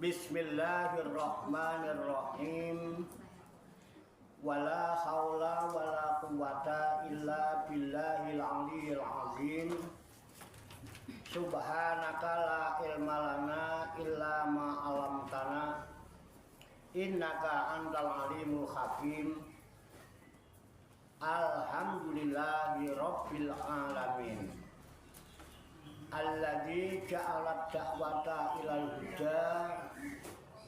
Bismillahirrahmanirrahim. Wala haula wala quwwata illa billahil aliyyil azim. Subhanaka la ilma lana illa ma 'allamtana. Innaka antal alimul hakim. Alhamdulillahi rabbil alamin. Alladzi ja'ala da'wata ilal huda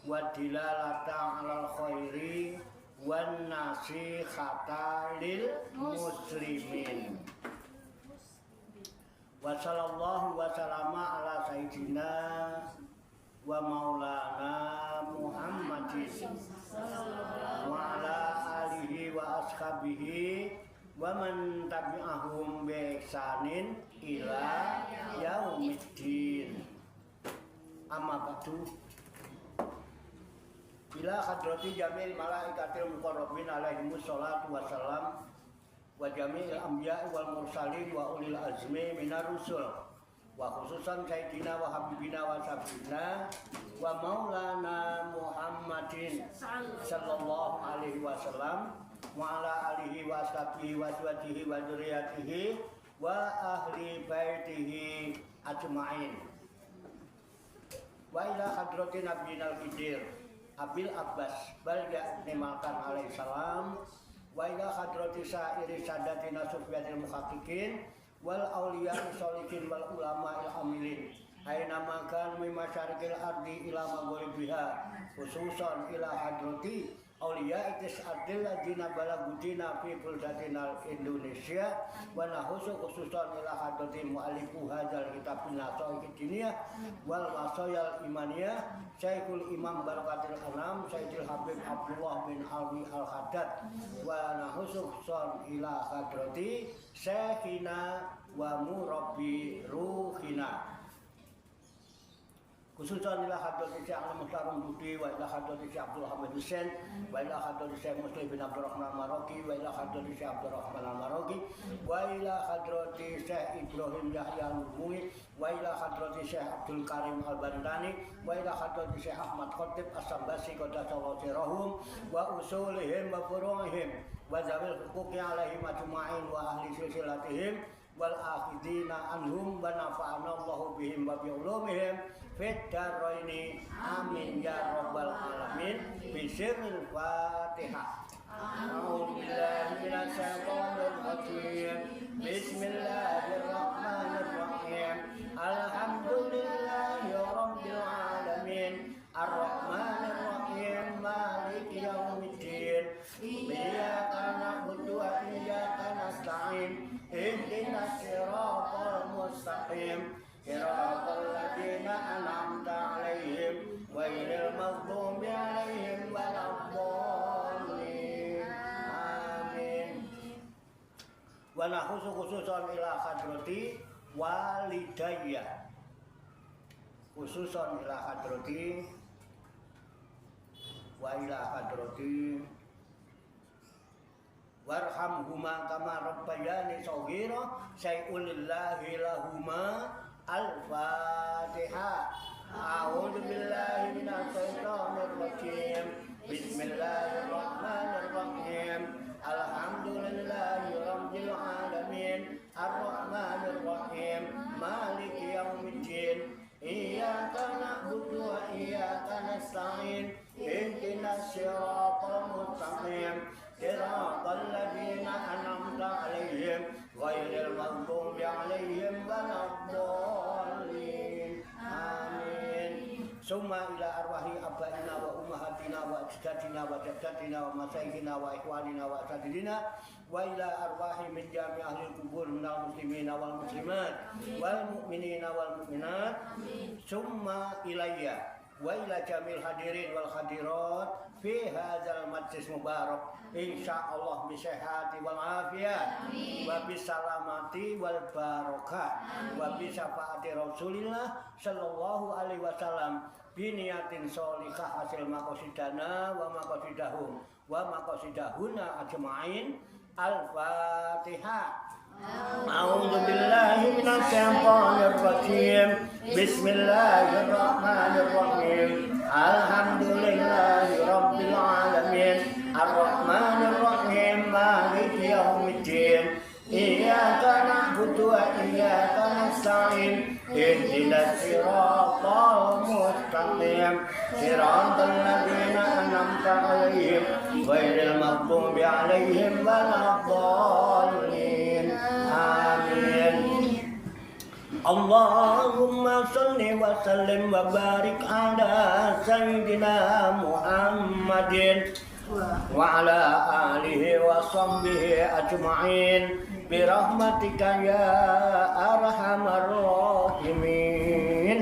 wa dilalata 'alal khairi wan nasihata lil muslimin. Wa sallallahu wa sallama ala sayyidina wa maulana Muhammadin wa ala alihi wa ashabihi wa man tabi'ahum bi ihsanin ila yaumiddin. Amma ba'du. Ila hadrati jamil malaikatil muqarrabin alaihimus salatu wassalam wa jami'il anbiya'i wal mursalin wa ulil azmi minar rusul wa khususan sayyidina wa habibina wa sabina wa maulana Muhammadin sallallahu alaihi wasallam wa ala alihi wa ashabihi wa azwajihi wa dzurriyyatihi wa ahli baitihi ajma'in. Wa ila hadrati nabiyil khidir Abil Abbas Balga Nimalkan alaihissalam wa ila hadrati sa'iri sadatina sufyatil muhaqqiqin wal awliya'i sholihin wal ulama'il amilin aina makan min masyariqil ardi ila maghribiha khususan ila hadrati awliya'i tis'atil ladina balagudina fi buldatina Indonesia wa nahusu khususan ila hadrati mu'allifu hadzal kitabin nasaih diniyah wal wasayal imaniyah Syekhul Imam Barakatil Anam Sayyidil Habib Abdullah bin Alwi Al-Haddad wa nahusu khususan ila hadrati syekhina wa murabbi ruhina khususan ila hadrati Syekh Al-Muhtaram Budi wa ila hadrati Syekh Abdul Hamid Hussein wa ila hadrati Syekh Muslim bin Abdurrahman Al-Maroki wa ila hadrati Syekh Abdurrahman Al-Maroki wa ila hadrati Syekh Ibrahim Yahya Al-Mui wa ila hadrati Syekh Abdul Karim Al-Bandani wa ila hadrati Syekh Ahmad Khatib As-Sambasi qaddasallahu sirrahum wa usulihim wa furu'ihim wa zawil huquqi alaihim ajma'in wa ahli silsilatihim wal akhidina anhum wa nafa'ana Allahu bihim wa bi ulumihim fid daraini amin ya rabbal alamin bi sirril Fatihah. A'udzu billahi minasy syaithanir rajim. Bismillahirrahmanirrahim. Alhamdulillahi rabbil alamin. Ar-Rahmanir Rahim. Maliki yaumiddin. Iyyaka na'budu wa iyyaka nasta'in. Ihdinas siratal mustaqim. Siratal ladzina an'amta 'alaihim ghairil maghdubi 'alaihim waladdallin. Amin. Wa nahusu khususan ila hadrati walidayya. Khususan ila hadrati wa ila hadrati warhamhuma kama rabbayani shaghira syai'un lillahi lahuma. Al-Fatihah. A'udzu billahi minasy syaithanir rajim. Bismillahirrahmanirrahim. Alhamdulillahi rabbil alamin. Ar-Rahmanir Rahim. Maliki yaumiddin. Iyyaka na'budu wa iyyaka nasta'in. Ihdinas siratal mustaqim. Siratal ladzina an'amta 'alaihim ghairil maghdubi 'alaihim waladdallin. Amin. Summa ila arwahi abaina wa ummahatina wa ajdadina wa jaddatina wa masyayikhina wa ikhwanina wa asatidina wa ila arwahi min jami' ahli kubur minal muslimina wal muslimat wal mu'minina wal mu'minat. Summa ilayya wa ila jamil hadirin wal hadirat fi hadzal majlis mubarak insyaallah bi sihhati wal afiyah wa bis salamati wal barakah wa bi syafaati Rasulillah sallallahu alaihi wasallam bi niyatin sholihah hasil maqasidana wa maqasidahum wa maqasidahuna ajmain. Al-Fatihah. A'udzu billahi minasy syaithanir rajim. Bismillahirrahmanirrahim. عليهم صراط الذين أنعمت عليهم غير المغضوب عليهم ولا الضالين آمين اللهم صل وسلم وبارك على سيدنا محمد وعلى آله وصحبه أجمعين برحمتك يا أرحم الراحمين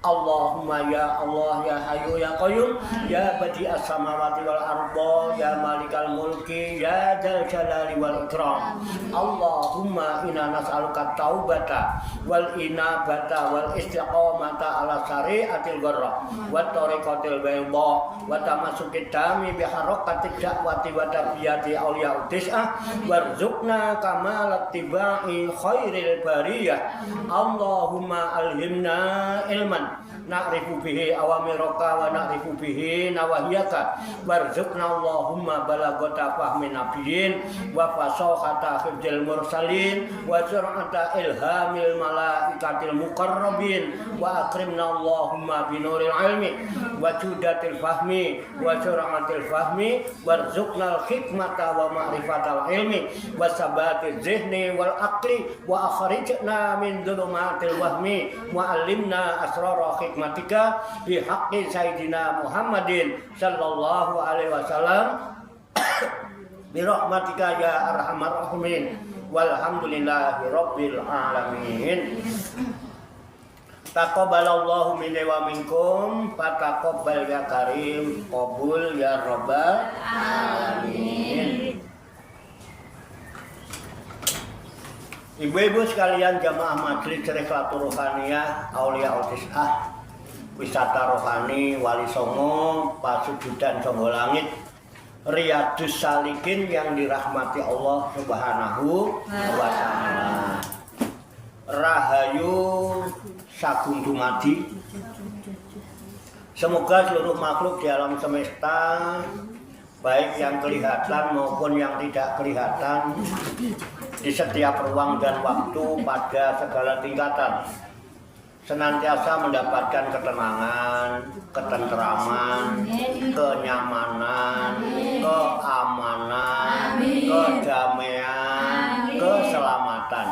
Allahumma ya Allah ya Hayyu ya Qayyum ya Badi'as samawati wal arda ya Malikal mulki ya Dzal jalali wal ikram Allahumma inna nas'aluka taubata wal inabata wal istiqamata ala syari'atil gharra wa tariqatil bayda wa tamassukid dami bi harakatid da'wati wa tarbiyati auliya udis'ah warzuqna kamalat tibai khairil bariyah Allahumma alhimna ilman na'rifu bihi awamiraka wa na'rifu bihi nawahiyaka warzuqna Allahumma balagota fahmi nabiyyin wa fasahata hifdzil mursalin wa sur'ata ilhamil malaikatil muqarrabin wa akrimna Allahumma binuril ilmi wa judatil fahmi wa sur'atil fahmi warzuqna al-hikmata wa ma'rifatal ilmi wa sabatiz zihni wal aqli wa akhrijna min dhulumatil wahmi wa alimna asrara hikmatika bi haqqi sayyidina Muhammadin sallallahu alaihi wasallam bi rahmatika ya arhamar rahimin walhamdulillahi rabbil alamin taqabbalallahu minni wa minkum fataqabbal ya karim qabul ya rabbal alamin. Ibu-ibu sekalian jamaah majelis Rekhlatul Rohaniyah Aulia Udis'ah wisata rohani Wali Songo Pasujudan Songo Langit Riyadus Salikin yang dirahmati Allah Subhanahu wa Ta'ala. Rahayu Sagung Dumadi. Semoga seluruh makhluk di alam semesta baik yang kelihatan maupun yang tidak kelihatan di setiap ruang dan waktu pada segala tingkatan senantiasa mendapatkan ketenangan, ketenteraman, kenyamanan, keamanan, kedamaian, keselamatan,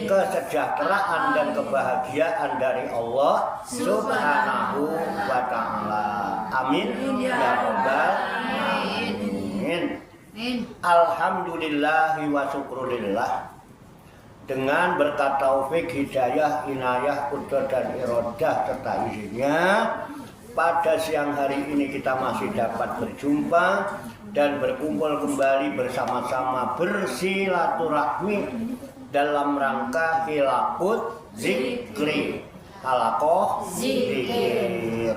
kesejahteraan dan kebahagiaan dari Allah Subhanahu wa Ta'ala. Amin ya rabbal alamin. Alhamdulillahi wa syukurillah. Dengan berkat taufik, hidayah, inayah, qudrat dan irodah serta izinnya, pada siang hari ini kita masih dapat berjumpa dan berkumpul kembali bersama-sama bersilaturahmi dalam rangka hilakut zikri, halakoh zikir.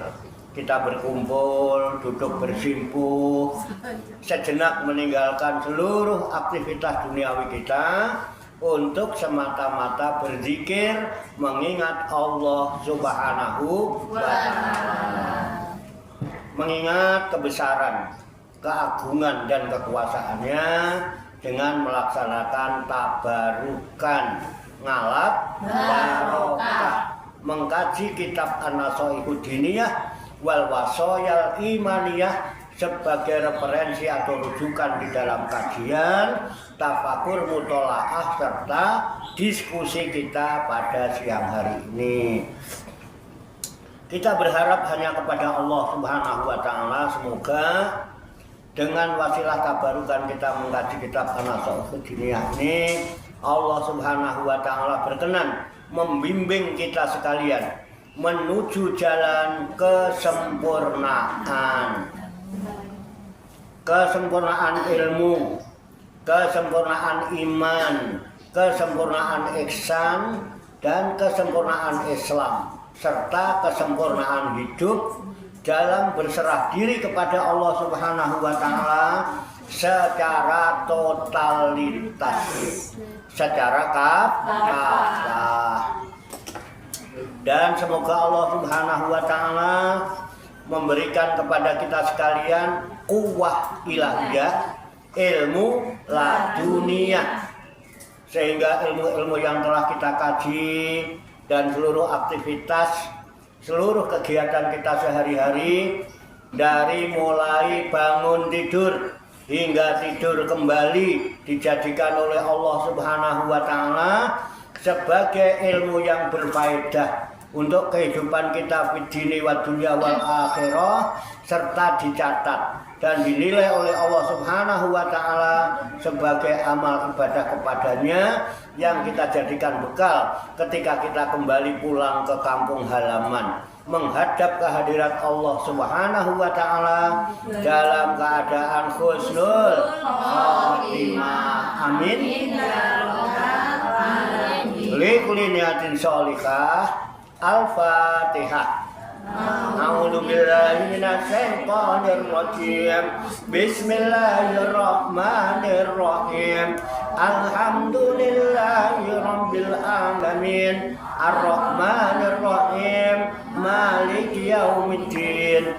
Kita berkumpul, duduk bersimpuh, sejenak meninggalkan seluruh aktivitas duniawi kita untuk semata-mata berzikir mengingat Allah Subhanahu wa Ta'ala, mengingat kebesaran, keagungan dan kekuasaannya dengan melaksanakan tabarukan ngalap barokah, mengkaji kitab An-Nasaihud Diniyah wal Wasoyal Imaniyah sebagai referensi atau rujukan di dalam kajian, tafakur, mutolaah serta diskusi kita pada siang hari ini. Kita berharap hanya kepada Allah Subhanahu wa Ta'ala, semoga dengan wasilah tabarukan kita mengkaji kitab An-Nasaihud Diniyah ini, Allah Subhanahu wa Ta'ala berkenan membimbing kita sekalian menuju jalan kesempurnaan. Kesempurnaan ilmu, kesempurnaan iman, kesempurnaan ihsan, dan kesempurnaan Islam, serta kesempurnaan hidup dalam berserah diri kepada Allah Subhanahu wa Ta'ala secara totalitas, secara kafah. Dan semoga Allah Subhanahu wa Ta'ala memberikan kepada kita sekalian kuwah ilahiyah, ilmu laduniyah, sehingga ilmu-ilmu yang telah kita kaji dan seluruh aktivitas seluruh kegiatan kita sehari-hari, dari mulai bangun tidur hingga tidur kembali, dijadikan oleh Allah Subhanahu wa Ta'ala sebagai ilmu yang berfaedah untuk kehidupan kita fid dini wa dunya wal akhirah, serta dicatat dan dinilai oleh Allah Subhanahu wa Ta'ala sebagai amal ibadah kepadanya yang kita jadikan bekal ketika kita kembali pulang ke kampung halaman, menghadap kehadirat Allah Subhanahu wa Ta'ala dalam keadaan husnul khatimah. Amin. Likulli niyatin sholihah. Al-Fatihah. A'udzu billahi minasy syaithanir rajim. Bismillahirrahmanirrahim. Alhamdulillahi rabbil alamin. Ar-Rahmanir Rahim. Maliki yaumiddin.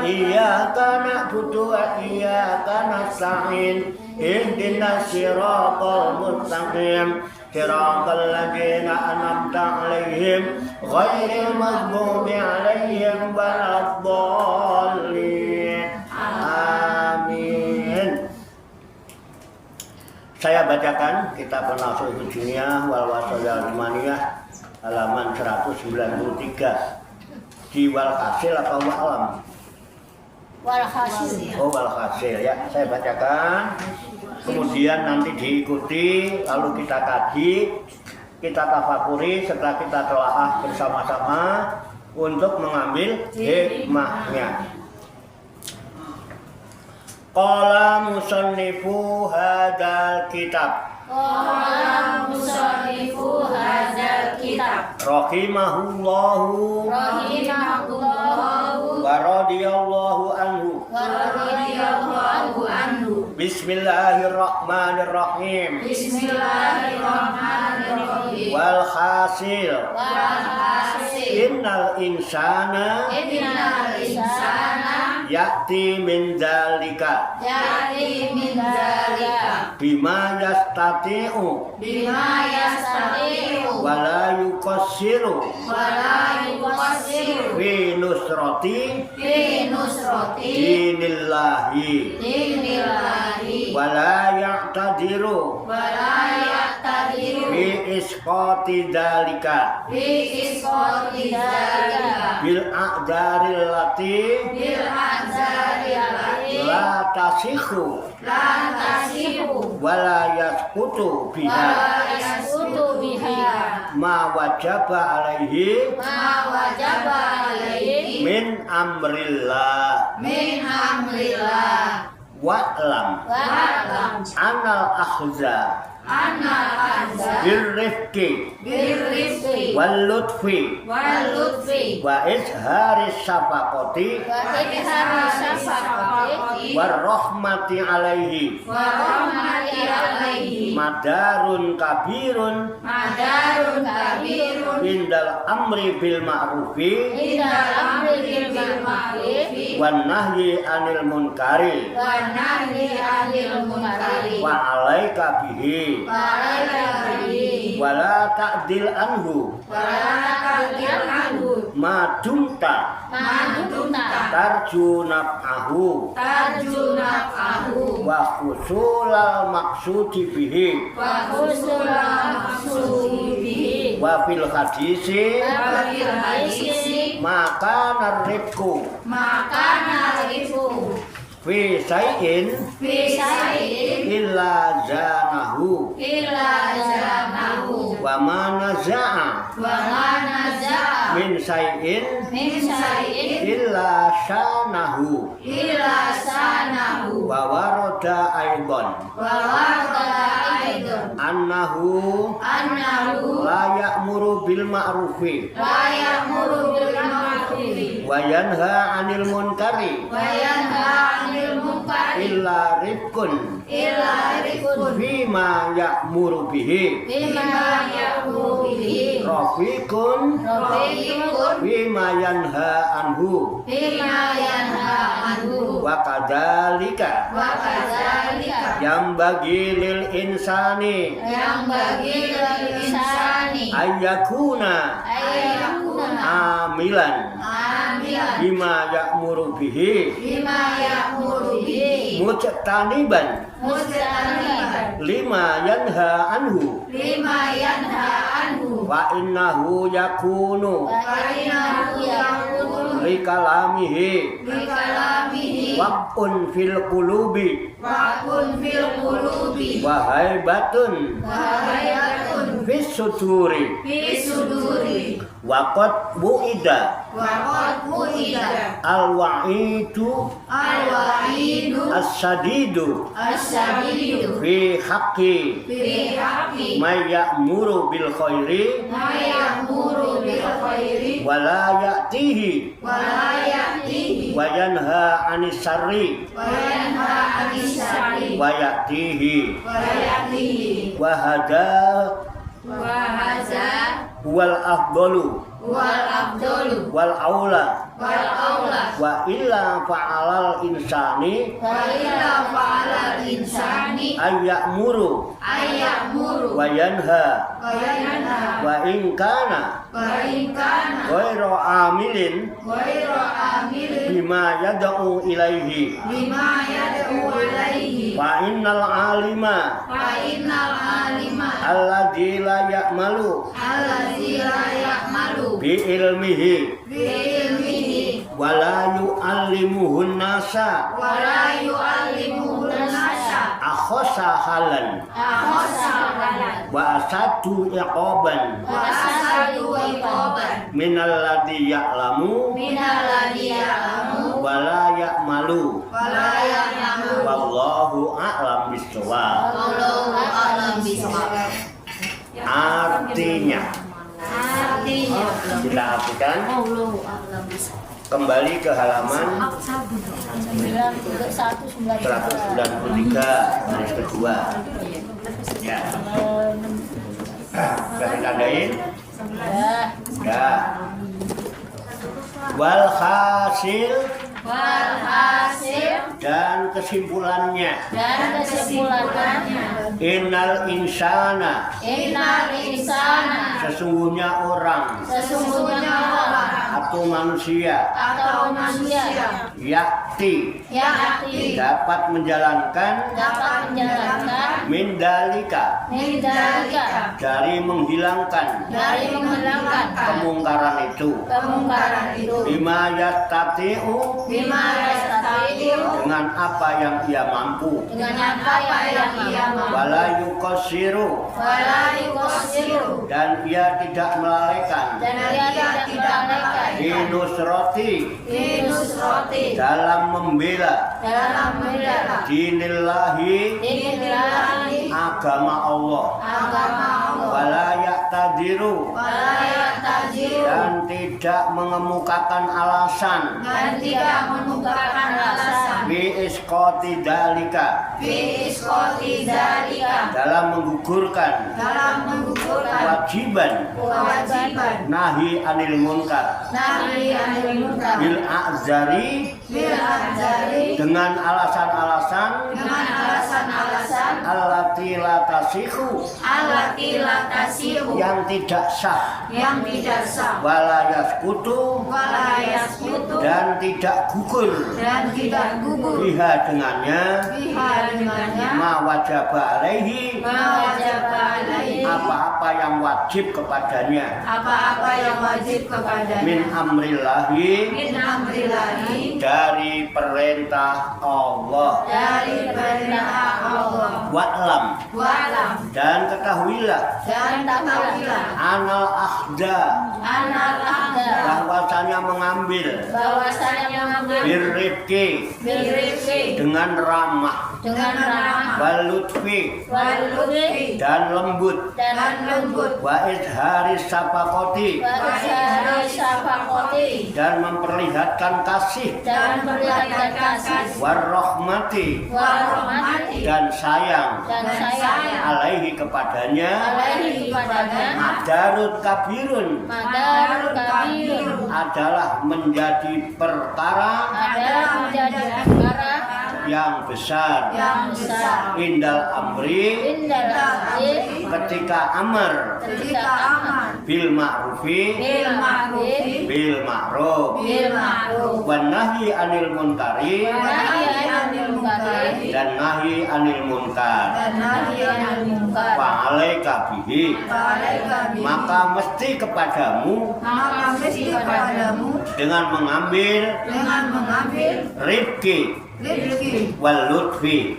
Iyyaka na'budu wa iyyaka nasta'in. Ihdinas siratal mustaqim. Siratal ladzina an'amta 'alaihim ghairil maghdubi 'alaihim waladdallin. Amin. Saya bacakan kitab An-Nashihud Dunia wal Wasayal Imaniyah halaman 193. Di wal hasil atau wa'lam? Wal hasil. Oh, wal hasil ya. Saya bacakan. Kemudian nanti diikuti, lalu kita kaji, kita tafakuri, setelah kita telaah bersama-sama untuk mengambil hikmahnya. Qala musannifu hadzal kitab. Qala musannifu hadzal kitab. Rahimahullahu wa radiyallahu anhu. Bismillahirrahmanirrahim. Bismillahirrahmanirrahim. Wal hasil. Innal insana ya'ti min dzalika. Bima yastati'u. Wala yuqassiru. Fi nusrati. Dinillahi. Wala ya'tadiru. Fi isqati dzalika. Bil a'daril lati. La tasikhu. Wala yasqutu biha. Ma wajaba alaihi. Min amrillah. Wa'lam. Anal akhza. Birrifqi. Wal lutfi. Wa izharis syafaqati. Warahmati alaihi. Madarun kabirun. Indal amri bil ma'rufi. Wan nahyi anil munkari. Wa alaika bihi. Wala ta'dil anhu. Ma dumta. Tarju naf'ahu. Wa khusulal maksudi bihi. Wa fil hadisi. Maka narifku. Fi syai'in illa zanahu. Wa ma naza'a min syai'in illa syanahu. Wa warada aidan annahu la ya'muru bil ma'rufi wa yanha 'anil munkari illa rifqun bima ya'muru bihi rafiqun bima yanha anhu wa kadzalika yang bagi lil insani ayyakuna amilan bima ya'muru bihi mujtaniban lima yanha anhu wa innahu yakunu likalamihi waqun fil qulubi wa haibatun fis suduri wa qad bu'ida al-wa'idu as-sadidu fi haqqi may ya'muru bil khairi wa la ya'tihi wa yanha 'anis syarri wa ya'tihi wa hada wal afdalu wal aula wa illa fa'alal insani ayyamuru wa yanha wa in kana ghairu amilin bima yad'u ilaihi wa innal alima alladzi la ya'malu bi ilmihi wa la yu'allimuhun nasa akhasa halan wa asadu iqaban minal ladzi ya'lamu wa la ya'malu wallahu a'lam bishawab. Artinya kita artikan kembali ke halaman 193 baris kedua. Ya. Sudah ditandain? Ya. Wal hasil dan kesimpulannya innal insana sesungguhnya orang atau manusia yakti dapat menjalankan mindalika dari menghilangkan kemungkaran itu bima yastati'u dengan apa yang ia mampu wala yuqassiru dan ia tidak melalaikan dinusroti dalam membela dinillahi agama Allah wala yaqtadiru dan tidak mengemukakan alasan bi isqati dalika dalam menggugurkan kewajiban nahi anil munkar bil a'zari dengan alasan-alasan allati la tasihu yang tidak sah wala yaskutu dan tidak gugur biha dengannya ma wajaba alaihi apa-apa yang wajib kepadanya min amrillahi dari perintah Allah wa'lam dan ketahuilah anal ahda bahwasanya mengambil birrifki dengan ramah walutfi dan lembut wa izharis sapakoti dan memperlihatkan kasih warahmati dan sayang alaihi kepadanya madarut kabirun adalah menjadi perkara yang besar indal amri ketika amar bil ma'rufi bil ma'ruf wan nahyi anil munkari dan nahyi anil munkar wa alaika bihi maka mesti kepadamu dengan mengambil rifqi wal lutfi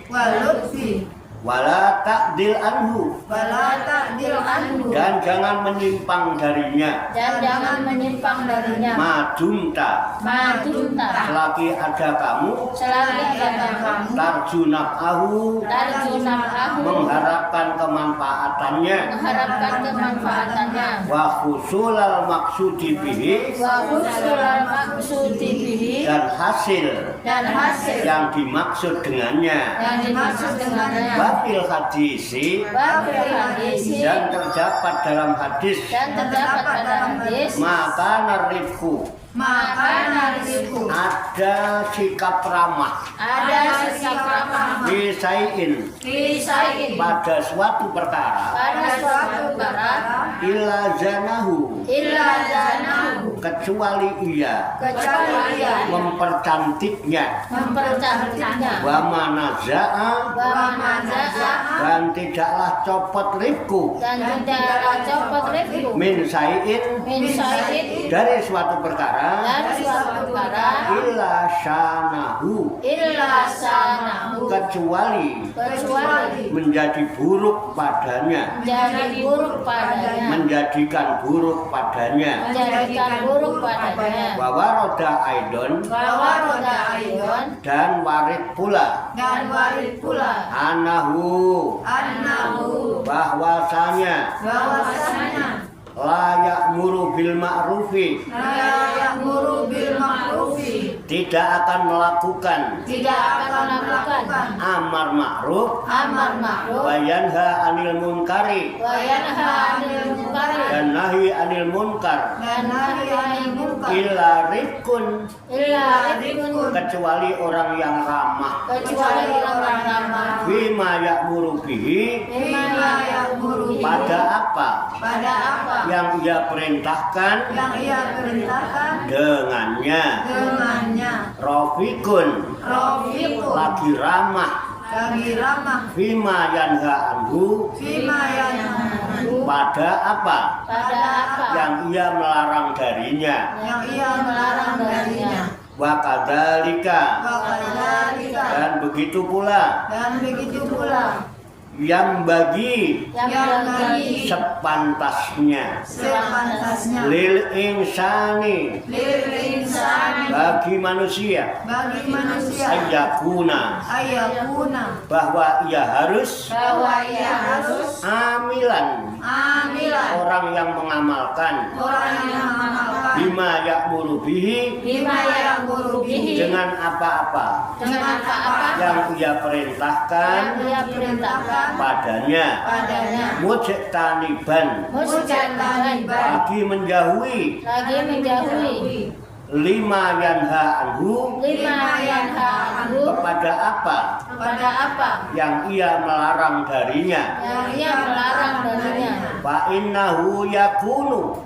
wala ta'dil anhu dan jangan menyimpang darinya madumta selagi ada kamu tarjunakahu mengharapkan kemanfaatannya wa khusulal maksudi bihi dan hasil yang dimaksud dengannya Wabil hadisi dan terdapat dalam hadis maka narifku ada sikap ramah bisaiin pada suatu perkara illa zanahu kecuali ia mempercantiknya wa manaza'a dan tidaklah copot rifku min sayin dari suatu perkara illa syanahu kecuali menjadi buruk padanya menjadikan buruk padanya wa waroda aidon dan warid pula anahu bahwasanya layak muru bil ma'rufi tidak akan melakukan amar ma'ruf wa yanha anil munkari dan nahi anil munkar illa rifqun kecuali orang yang ramah bima ya'muru bihi pada apa yang ia perintahkan dengannya Rofikun lagi ramah Fima yanha anhu pada apa yang ia melarang darinya wa kadzalika dan begitu pula yang bagi sepantasnya lil insani bagi manusia ayakuna bahwa ia harus amilan orang yang mengamalkan bima ya'muru bihi dengan apa-apa yang ia perintahkan padanya mujtaniban lagi menjauhi lima yanha anhu kepada apa yang ia melarang darinya fa innahu yakunu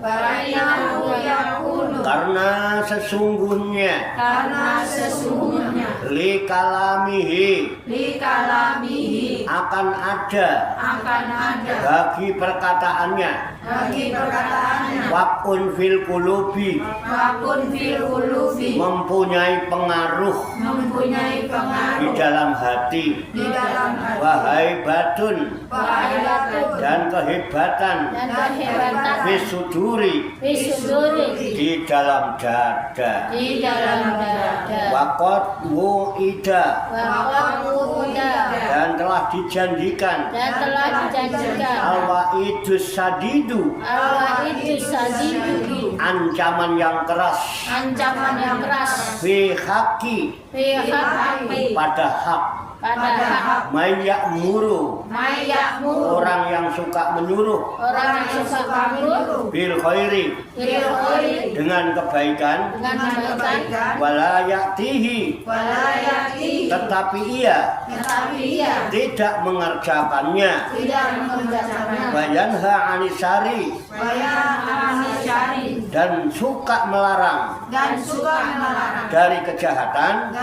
karena sesungguhnya li kalamihi akan ada bagi perkataannya waqun fil qulubi mempunyai pengaruh di dalam hati wahai batun dan kehebatan fisuduri di dalam dada waqad wu'ida dan telah dijanjikan al-wa'idus sadidu ancaman yang keras fi haqqi pada hak pada hak. May ya'muru, orang yang suka menyuruh, Orang yang suka menyuruh bil khairi, bil khairi, dengan kebaikan, dengan kebaikan, wala ya'tihi, tetapi ia tidak mengerjakannya, tidak mengerjakannya, wa yanha 'anil syari, dan suka melarang dari kejahatan,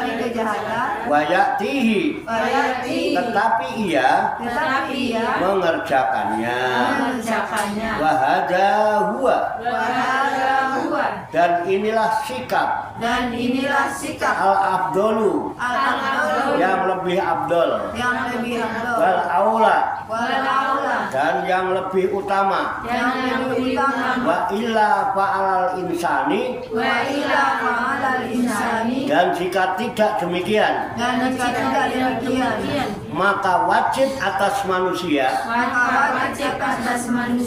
wa ya'tihi, tetapi ia mengerjakannya, wa hadza huwa, dan inilah sikap al-afdolu, yang lebih abdol, wal aula, dan yang lebih utama, wa illa fa'alal insani, dan jika tidak demikian, maka wajib atas manusia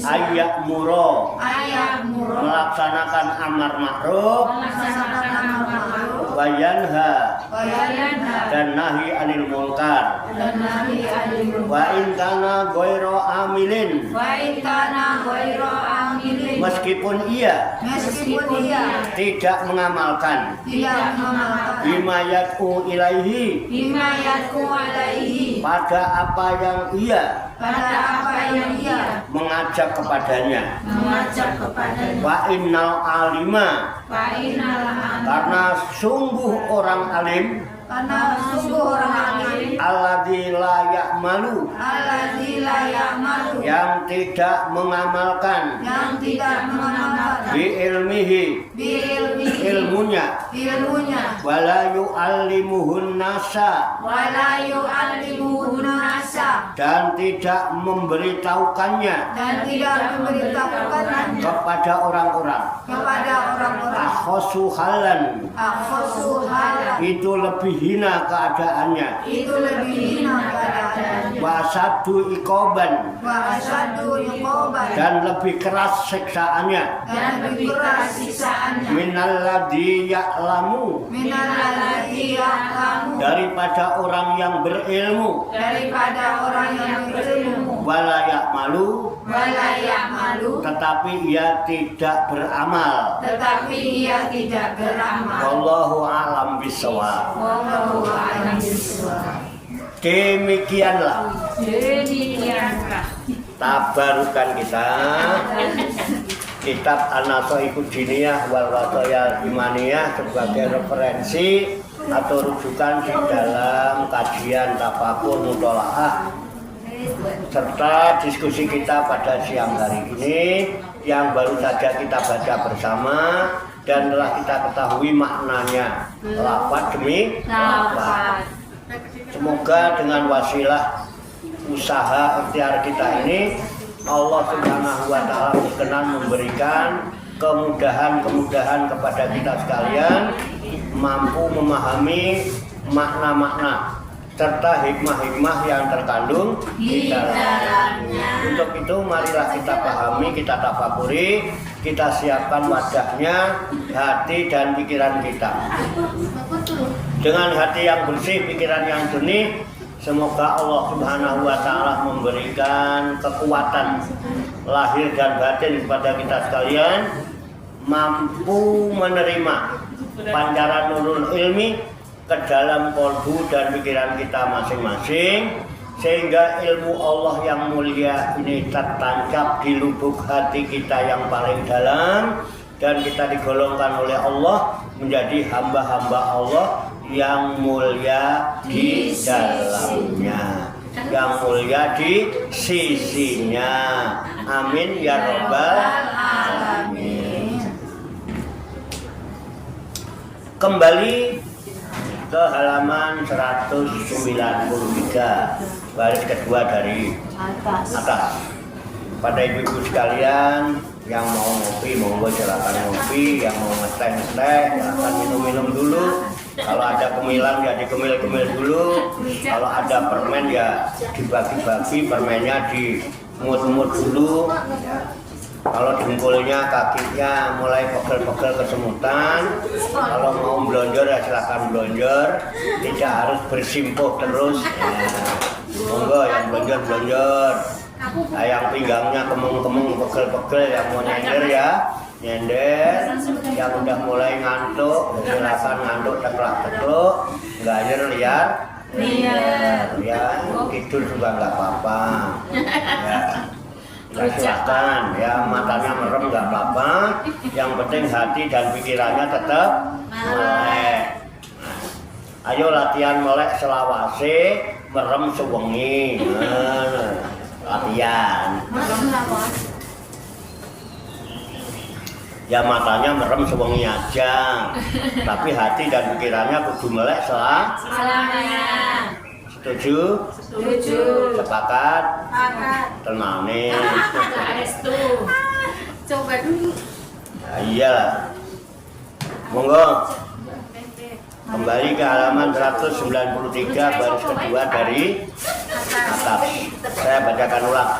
ayak muro, melaksanakan amar ma'ruf, wa yanha, dan nahi anil munkar, wa in kana ghairu amilin, meskipun ia tidak mengamalkan, bima yad'u ilaihi, pada apa yang ia mengajak kepadanya, wa innal alima, karena sungguh orang alim, alladzi la ya'malu, yang tidak mengamalkan, bi ilmihi, ilmunya, wala yu'allimuhun nasa, dan tidak memberitahukannya kepada orang-orang, akhosu halan, itu lebih hina keadaannya, wasadu ikoban, dan lebih keras siksaannya, minalladzi ya'lamu, daripada orang yang berilmu, wala ya'malu, tetapi ia tidak beramal. Wallahu a'lam bishawab. Demikianlah tabarukan kita kitab An-Nasaihud Diniyah wal Wasaya Imaniyah sebagai referensi atau rujukan di dalam kajian tafakur mutolaah serta diskusi kita pada siang hari ini yang baru saja kita baca bersama dan telah kita ketahui maknanya lafaz demi lafaz. Semoga dengan wasilah usaha ikhtiar kita ini Allah Subhanahu wa taala berkenan memberikan kemudahan-kemudahan kepada kita sekalian mampu memahami makna-makna serta hikmah-hikmah yang terkandung di dalamnya. Untuk itu marilah kita pahami, kita tafakuri, kita siapkan wadahnya hati dan pikiran kita. Dengan hati yang bersih, pikiran yang jernih, semoga Allah Subhanahu wa taala memberikan kekuatan lahir dan batin kepada kita sekalian, mampu menerima pancaran nurul ilmi ke dalam kolbu dan pikiran kita masing-masing, sehingga ilmu Allah yang mulia ini tertancap di lubuk hati kita yang paling dalam, dan kita digolongkan oleh Allah menjadi hamba-hamba Allah yang mulia di dalamnya, yang mulia di sisinya. Amin ya rabbal alamin. Kembali ke halaman 193, baris kedua dari atas. Pada ibu-ibu sekalian yang mau ngopi, monggo silakan ngopi, yang mau ngeteh-ngeteh silakan minum-minum dulu. Kalau ada kemilan ya dikemil-kemil dulu. Kalau ada permen ya dibagi-bagi permennya, dimut-mut dulu. Kalau dengkulnya, kakinya mulai pegel-pegel kesemutan, kalau mau blonjor ya silakan blonjor, tidak harus bersimpuh terus. Monggo yang blonjor. Nah, yang pinggangnya kemung-kemung pegel-pegel yang mau nyender ya, nyender. Yang udah mulai ngantuk, silakan ngantuk teklak-tekluk, nggak liar. Ya, tidur juga nggak apa-apa. Ya, silakan ya, matanya merem nggak apa-apa. Yang penting hati dan pikirannya tetap melek. Ayo latihan melek selawase, merem sewengi. Latihan. Ya matanya merem sewengi aja, tapi hati dan pikirannya kudu melek selamanya. Setuju? Setuju. Sepakat? Sepakat. Tenane. Coba dulu. Nah, iyalah. Monggo. Kembali ke halaman 193 baris kedua dari atas. Saya bacakan ulang.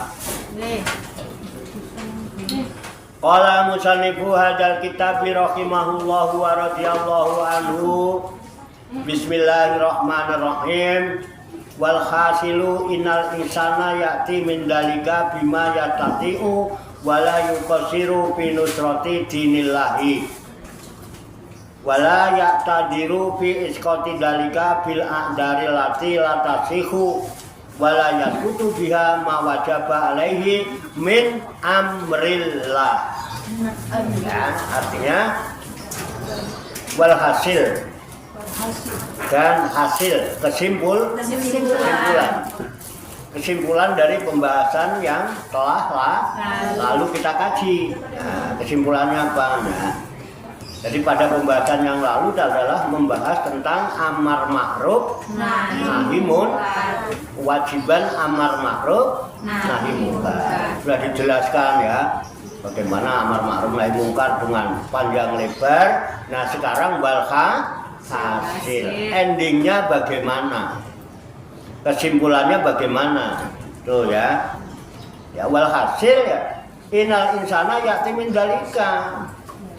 Qala musannifu hadzal kitab rahimahullahu wa radhiyallahu anhu. Bismillahirrahmanirrahim. Wal hasilu innal insana ya'ti min dalika bima yatati'u wala yuqasiru fi nusrati dinillahi wala ya'tadiru fi isqati dalika bil a'dari lati latasihu wala yakutu biha ma wajaba alaihi min amrillah. Ya, artinya wal hasil dan hasil kesimpulan dari pembahasan yang telah lalu kita kaji. Nah, kesimpulannya apa? Nah, jadi pada pembahasan yang lalu adalah membahas tentang amar ma'ruf nahi munkar, kewajiban amar ma'ruf nahi munkar. Sudah dijelaskan ya bagaimana amar ma'ruf nahi munkar dengan panjang lebar. Nah, sekarang hasil endingnya bagaimana, kesimpulannya bagaimana tuh ya. Ya wal hasil ya innal insana ya'ti min dalika,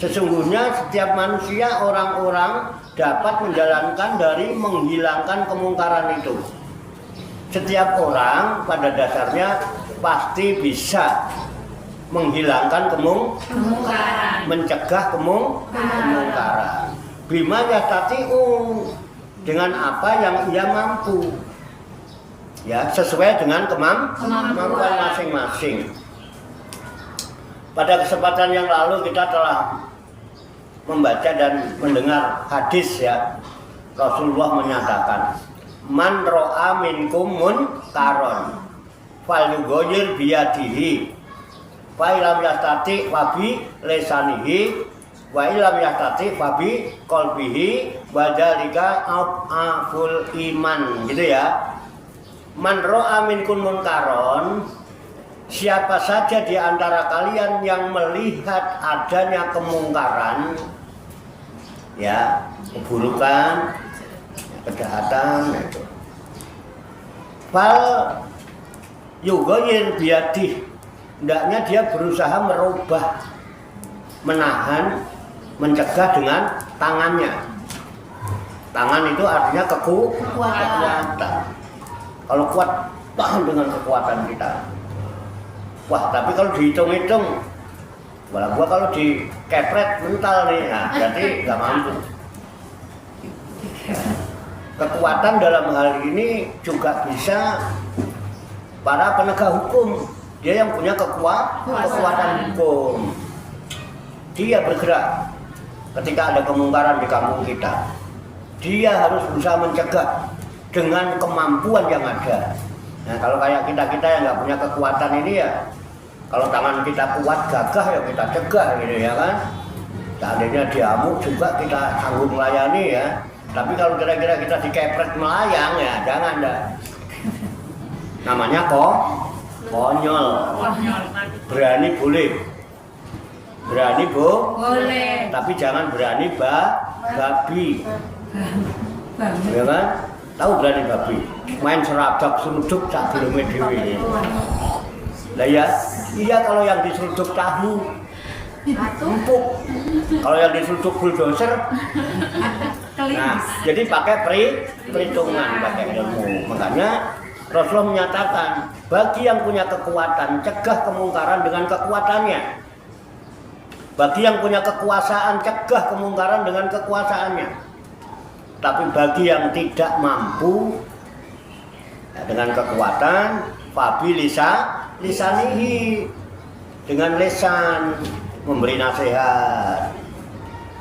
sesungguhnya setiap manusia orang-orang dapat menjalankan dari menghilangkan kemungkaran itu. Setiap orang pada dasarnya pasti bisa menghilangkan kemungkaran, mencegah kemungkaran. Bima yastati'u, dengan apa yang ia mampu. Ya, sesuai dengan kemampuan masing-masing. Pada kesempatan yang lalu kita telah membaca dan mendengar hadis ya. Rasulullah menyatakan, "Man ra'a minkum munkaron falyughayyir biyadihi, fa illam yastati' fa bi lisanihi, wa illam yastati fabi qalbihi wa dzalika aful iman." Gitu ya. Man ra'a minkum munkaron, siapa saja di antara kalian yang melihat adanya kemungkaran, ya, keburukan, kejahatan itu. Fal yughayyir biyadihi, hendaknya dia berusaha merubah, menahan, mencegah dengan tangannya. Tangan itu artinya kekuatan. Kalau kuat, tahan dengan kekuatan kita. Wah, tapi kalau dihitung-hitung, gua kalau dikepret mental nih, nah, jadi nggak mampu. Kekuatan dalam hal ini juga bisa para penegak hukum. Dia yang punya kekuatan hukum. Dia bergerak ketika ada kemungkaran di kampung kita. Dia harus berusaha mencegah dengan kemampuan yang ada. Nah, kalau kayak kita yang nggak punya kekuatan ini ya, kalau tangan kita kuat gagah ya kita cegah gitu ya kan. Seandainya diamuk juga kita sanggup melayani ya. Tapi kalau kira-kira kita dikepret melayang ya jangan dah. Namanya konyol. Berani boleh. Berani boleh. Tapi jangan berani babi. Ya kan? Tahu berani babi? Main serabak seruduk sak geleme dhewe. Lah ya, Iya, kalau yang diseruduk tahu empuk, kalau yang diseruduk bulldozer. Nah, jadi pakai perhitungan, pakai ilmu. Makanya Rasulullah menyatakan, bagi yang punya kekuatan, cegah kemungkaran dengan kekuatannya. Bagi yang punya kekuasaan, cegah kemungkaran dengan kekuasaannya. Tapi bagi yang tidak mampu, ya, dengan kekuatan, fabi lisanihi, dengan lisan memberi nasihat,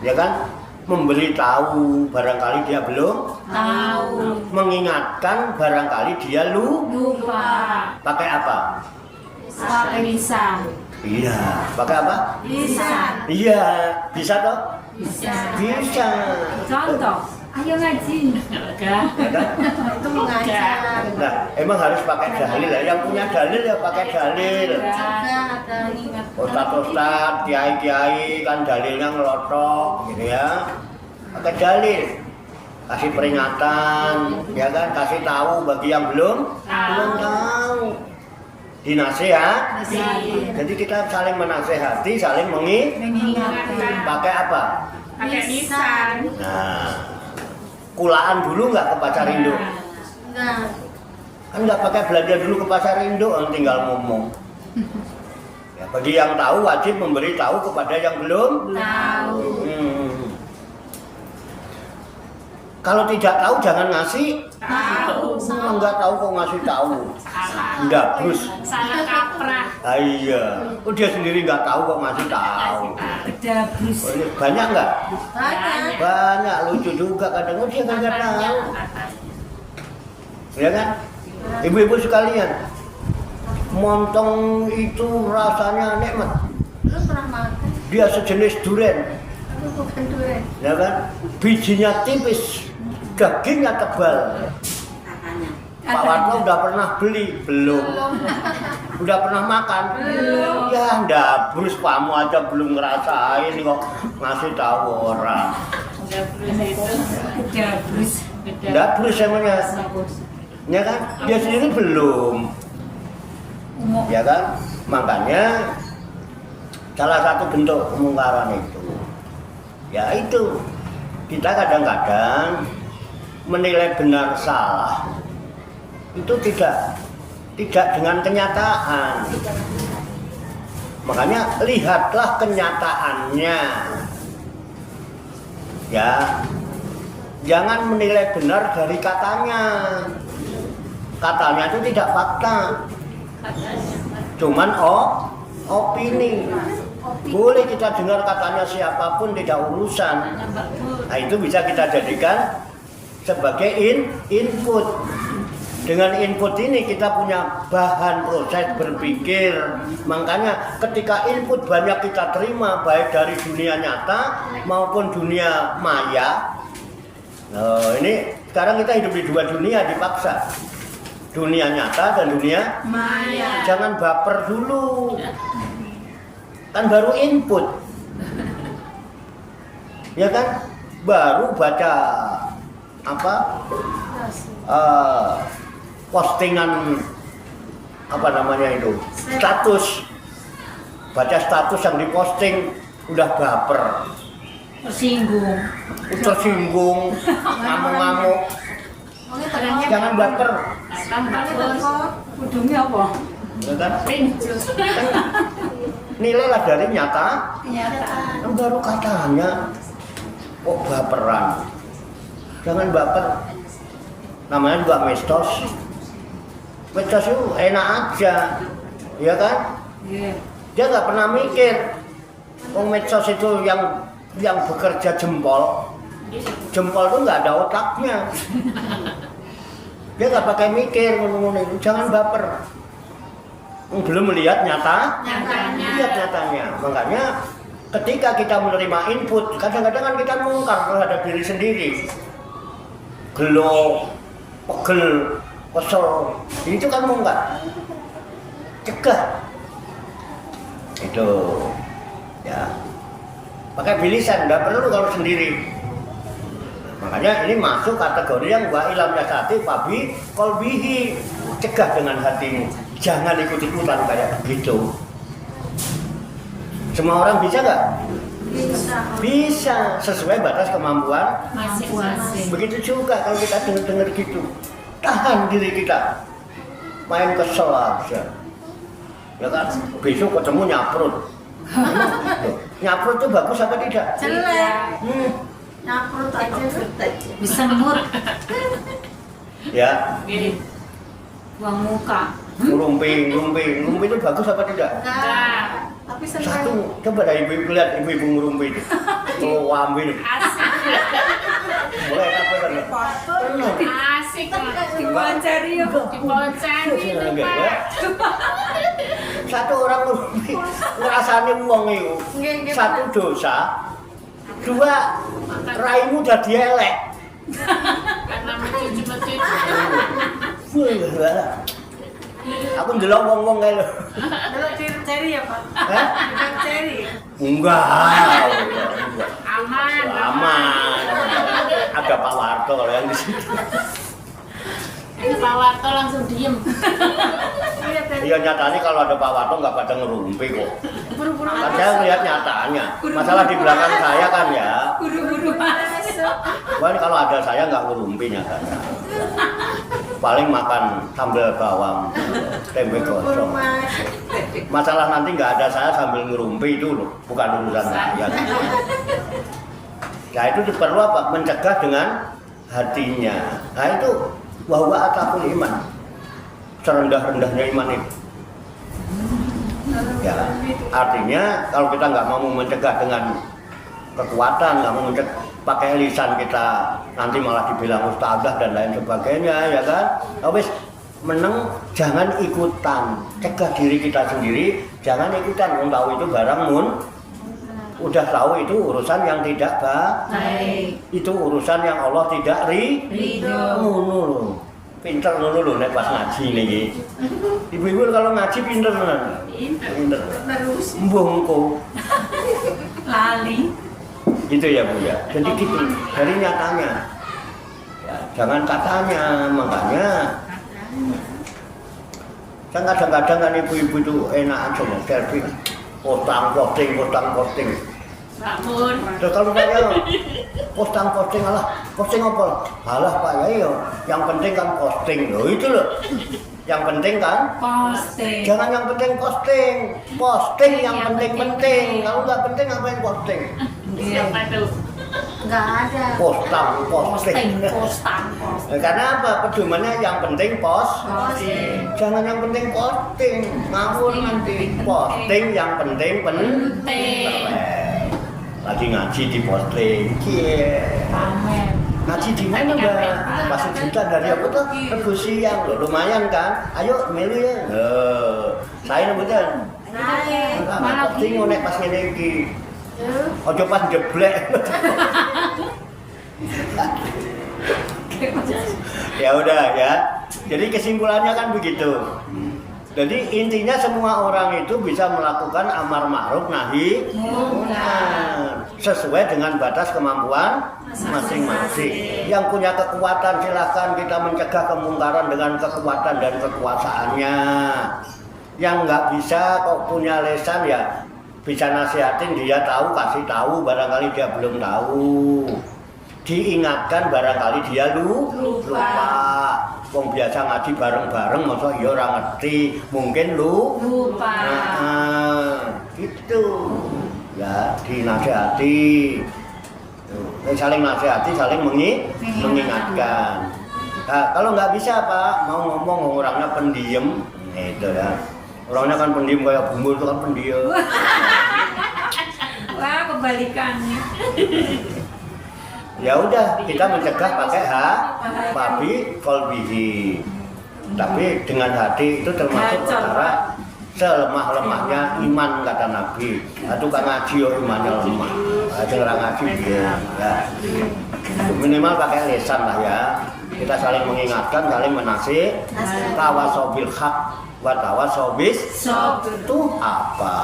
ya kan? Memberi tahu barangkali dia belum Tahu. mengingatkan barangkali dia Lupa. pakai apa? Pakai lisan. Iya, pakai apa? Lisan. Iya, bisa toh? Bisa. Bisa. Contoh. Ayo ngaji. Ya kan? Itu mengajar. Nah, emang harus pakai dalil ya. Yang punya dalil ya pakai dalil. Ustadz, kiai-kiai kan dalilnya ngelotok gitu ya. Pakai dalil. Kasih peringatan, ya kan? Kasih tahu bagi yang belum tahu. Dinasihat. Jadi kita saling menasehati, saling Mengingatkan. pakai apa? Pakai lisan. Nah, kulaan dulu nggak ke pasar Indo? Enggak. Kan nggak pakai belanja dulu ke pasar Indo, tinggal ngomong. Ya, bagi yang tahu wajib memberi tahu kepada yang belum Tahu. Kalau tidak tahu jangan ngasih. Tahu. Enggak tahu kok ngasih tahu. Enggak, terus. Salah kaprah. Ah, iya. Oh, dia sendiri nggak tahu kok ngasih tahu. Dabrus. Oh, ini banyak nggak? Banyak. Banyak, lucu juga kadang. Oh, dia nggak tahu. Ya kan? Ibu-ibu sekalian, montong itu rasanya nikmat. Lu pernah makan? Dia sejenis durian, Aku bukan durian. ya kan? Bijinya tipis, dagingnya tebal. Pak Warno udah pernah beli? Belum. Udah pernah makan? Belum. Ya, ndabrus kamu aja belum ngerasain kok ngasih tahu orang. Dabrus. Ndabrus emangnya, ya kan? Dia sendiri belum. Ya kan? Makanya salah satu bentuk kemungkaran itu, ya itu kita kadang-kadang menilai benar salah itu tidak dengan kenyataan. Makanya lihatlah kenyataannya, ya, jangan menilai benar dari katanya. Katanya itu tidak fakta, cuman opini. Boleh kita dengar katanya siapapun, tidak urusan. Nah, itu bisa kita jadikan sebagai input. Dengan input ini kita punya bahan proses berpikir. Makanya ketika input banyak kita terima, baik dari dunia nyata maupun dunia maya. Nah, ini sekarang kita hidup di dua dunia dipaksa. Dunia nyata dan dunia Maya. Jangan baper dulu. Kan baru input. Ya kan? Baru baca apa? Postingan apa namanya itu? Status. Baca status yang diposting udah baper. Tersinggung, ngamuk-ngamuk. Jangan baper. Ujungnya apa? Ya kan? Nilailah dari nyata. Kenyataan. Baru katanya kok baperan. Jangan baper. Namanya juga medsos. Medsos itu enak aja, ya kan? Dia nggak pernah mikir. Medsos itu yang bekerja jempol itu nggak ada otaknya. Dia nggak pakai mikir ngomong-ngomong itu. Jangan baper. Belum melihat Nyatanya. lihat nyatanya. Makanya ketika kita menerima input, kadang-kadang kan kita mungkar terhadap diri sendiri. Gelo, pegel, kesel, itu kan mungkar. Cegah. Itu, ya. Pakai bilisan, nggak perlu kalau sendiri. Makanya ini masuk kategori yang wa ilam yasati fabi qalbihi. Cegah dengan hatimu. Jangan ikut-ikutan kayak begitu. Semua orang bisa nggak? Bisa. Bisa, sesuai batas kemampuan. Masing-masing. Begitu juga kalau kita dengar gitu, tahan diri kita, main kesel aja, ya kan? Besok ketemu nyaprut. Nyaprut itu bagus apa tidak? Jelek. Nyaprut aja. Bisa mood. Ya, Buang muka. ngerumpi itu bagus apa tidak? Enggak. Tapi senang. Satu, coba dah ibu lihat ibu ngerumpi itu, tuh ambil, boleh apa kan? Asik lah. Diwawancari ya. Diwawancari. Enggak ya? Satu orang ngerumpi, ngerasani uang itu, satu dosa, dua raimu jadi elek. Karena mencuci-mencuci. Aku ndelok wong-wong kae lho. Kalau ceri ya Pak? Hah? Bukan ceri. Enggak. Aman. Aman. Ada Pak Warto kalau yang di situ. Pak Warto langsung diem. Iya tadi. Iya nyatanya kalau ada Pak Warto nggak pada ngerumpi kok. Buru-buru Kan saya melihat nyatanya. Masalah di belakang saya kan ya. buru-buru masuk. Kan kalau ada saya nggak ngerumpi nyatanya. Paling makan sambal bawang, tempe Buru-buru gosong. masuk. Masalah nanti nggak ada saya sambil ngerumpi itu loh, bukan urusan saya. Nah itu perlu apa? Mencegah dengan hatinya. Nah itu bahwa atapul iman, serendah-rendahnya iman itu. Ya, artinya kalau kita nggak mau mencegah dengan kekuatan, nggak mau mencegah pakai lisan kita, nanti malah dibilang ustazah dan lain sebagainya, ya kan? Habis meneng, jangan ikutan, cegah diri kita sendiri, jangan ikutan. Tahu itu barang udah tahu itu urusan yang tidak baik, itu urusan yang Allah tidak ridho. Pinter dulu nek pas ngaji nih. Ibu-ibu kalau ngaji pinter kan? Pinter. Terus. Mbongko. Lali. Gitu ya Bu ya. Jadi gitu dari nyatanya. Ya, jangan katanya, makanya kan kadang-kadang kan ibu-ibu itu enak aja ya, selfie, posting. Bangun. Terus kalau saya posting apa? Alah Pak ya iya, yang penting kan posting loh itu loh. Yang penting kan Posting. jangan yang penting posting yang penting. Kalau nggak penting ngapain posting? Siapa tuh? Enggak ada. Posting. Postang. Karena apa? Pedomannya yang penting Posting. jangan yang penting posting, ngawur nanti. Posting yang penting Penting. Lagi ngaji di posting. Pamer. Ngaji di mana Mbak? Masuk juta dari apa tuh? Rebus siang loh, lumayan kan? Ayo milih ya. Saya nembutan. Mana posting nek pas ngene iki. Ojo pas jeblek. Ya udah ya. Jadi kesimpulannya kan begitu. Jadi intinya semua orang itu bisa melakukan amar ma'ruf nahi munkar sesuai dengan batas kemampuan masing-masing. Yang punya kekuatan silahkan kita mencegah kemungkaran dengan kekuatan dan kekuasaannya. Yang nggak bisa kok punya lisan ya bisa nasihatin dia tahu, kasih tahu, barangkali dia belum tahu. Diingatkan barangkali dia lupa. Wong biasa ngaji bareng-bareng, masa iya ora ngerti, mungkin Lupa. Gitu. Ya, dinasihati. Saling nasihati, saling mengingatkan. Nah, kalau nggak bisa Pak, mau ngomong orangnya pendiam, itu ya. Orangnya kan pendiam kayak Bumbu itu kan pendiam. Wah, kebalikannya. Ya udah, kita mencegah pakai babi kolbihi. Tapi dengan hati itu termasuk perkara selemah-lemahnya iman kata Nabi. Tukang ngaji yo imannya lemah. Ada orang ngaji dia. Ya. Minimal pakai lisan lah ya. Kita saling mengingatkan, saling menasih. Tawasobil haq wa tawasobis itu apa?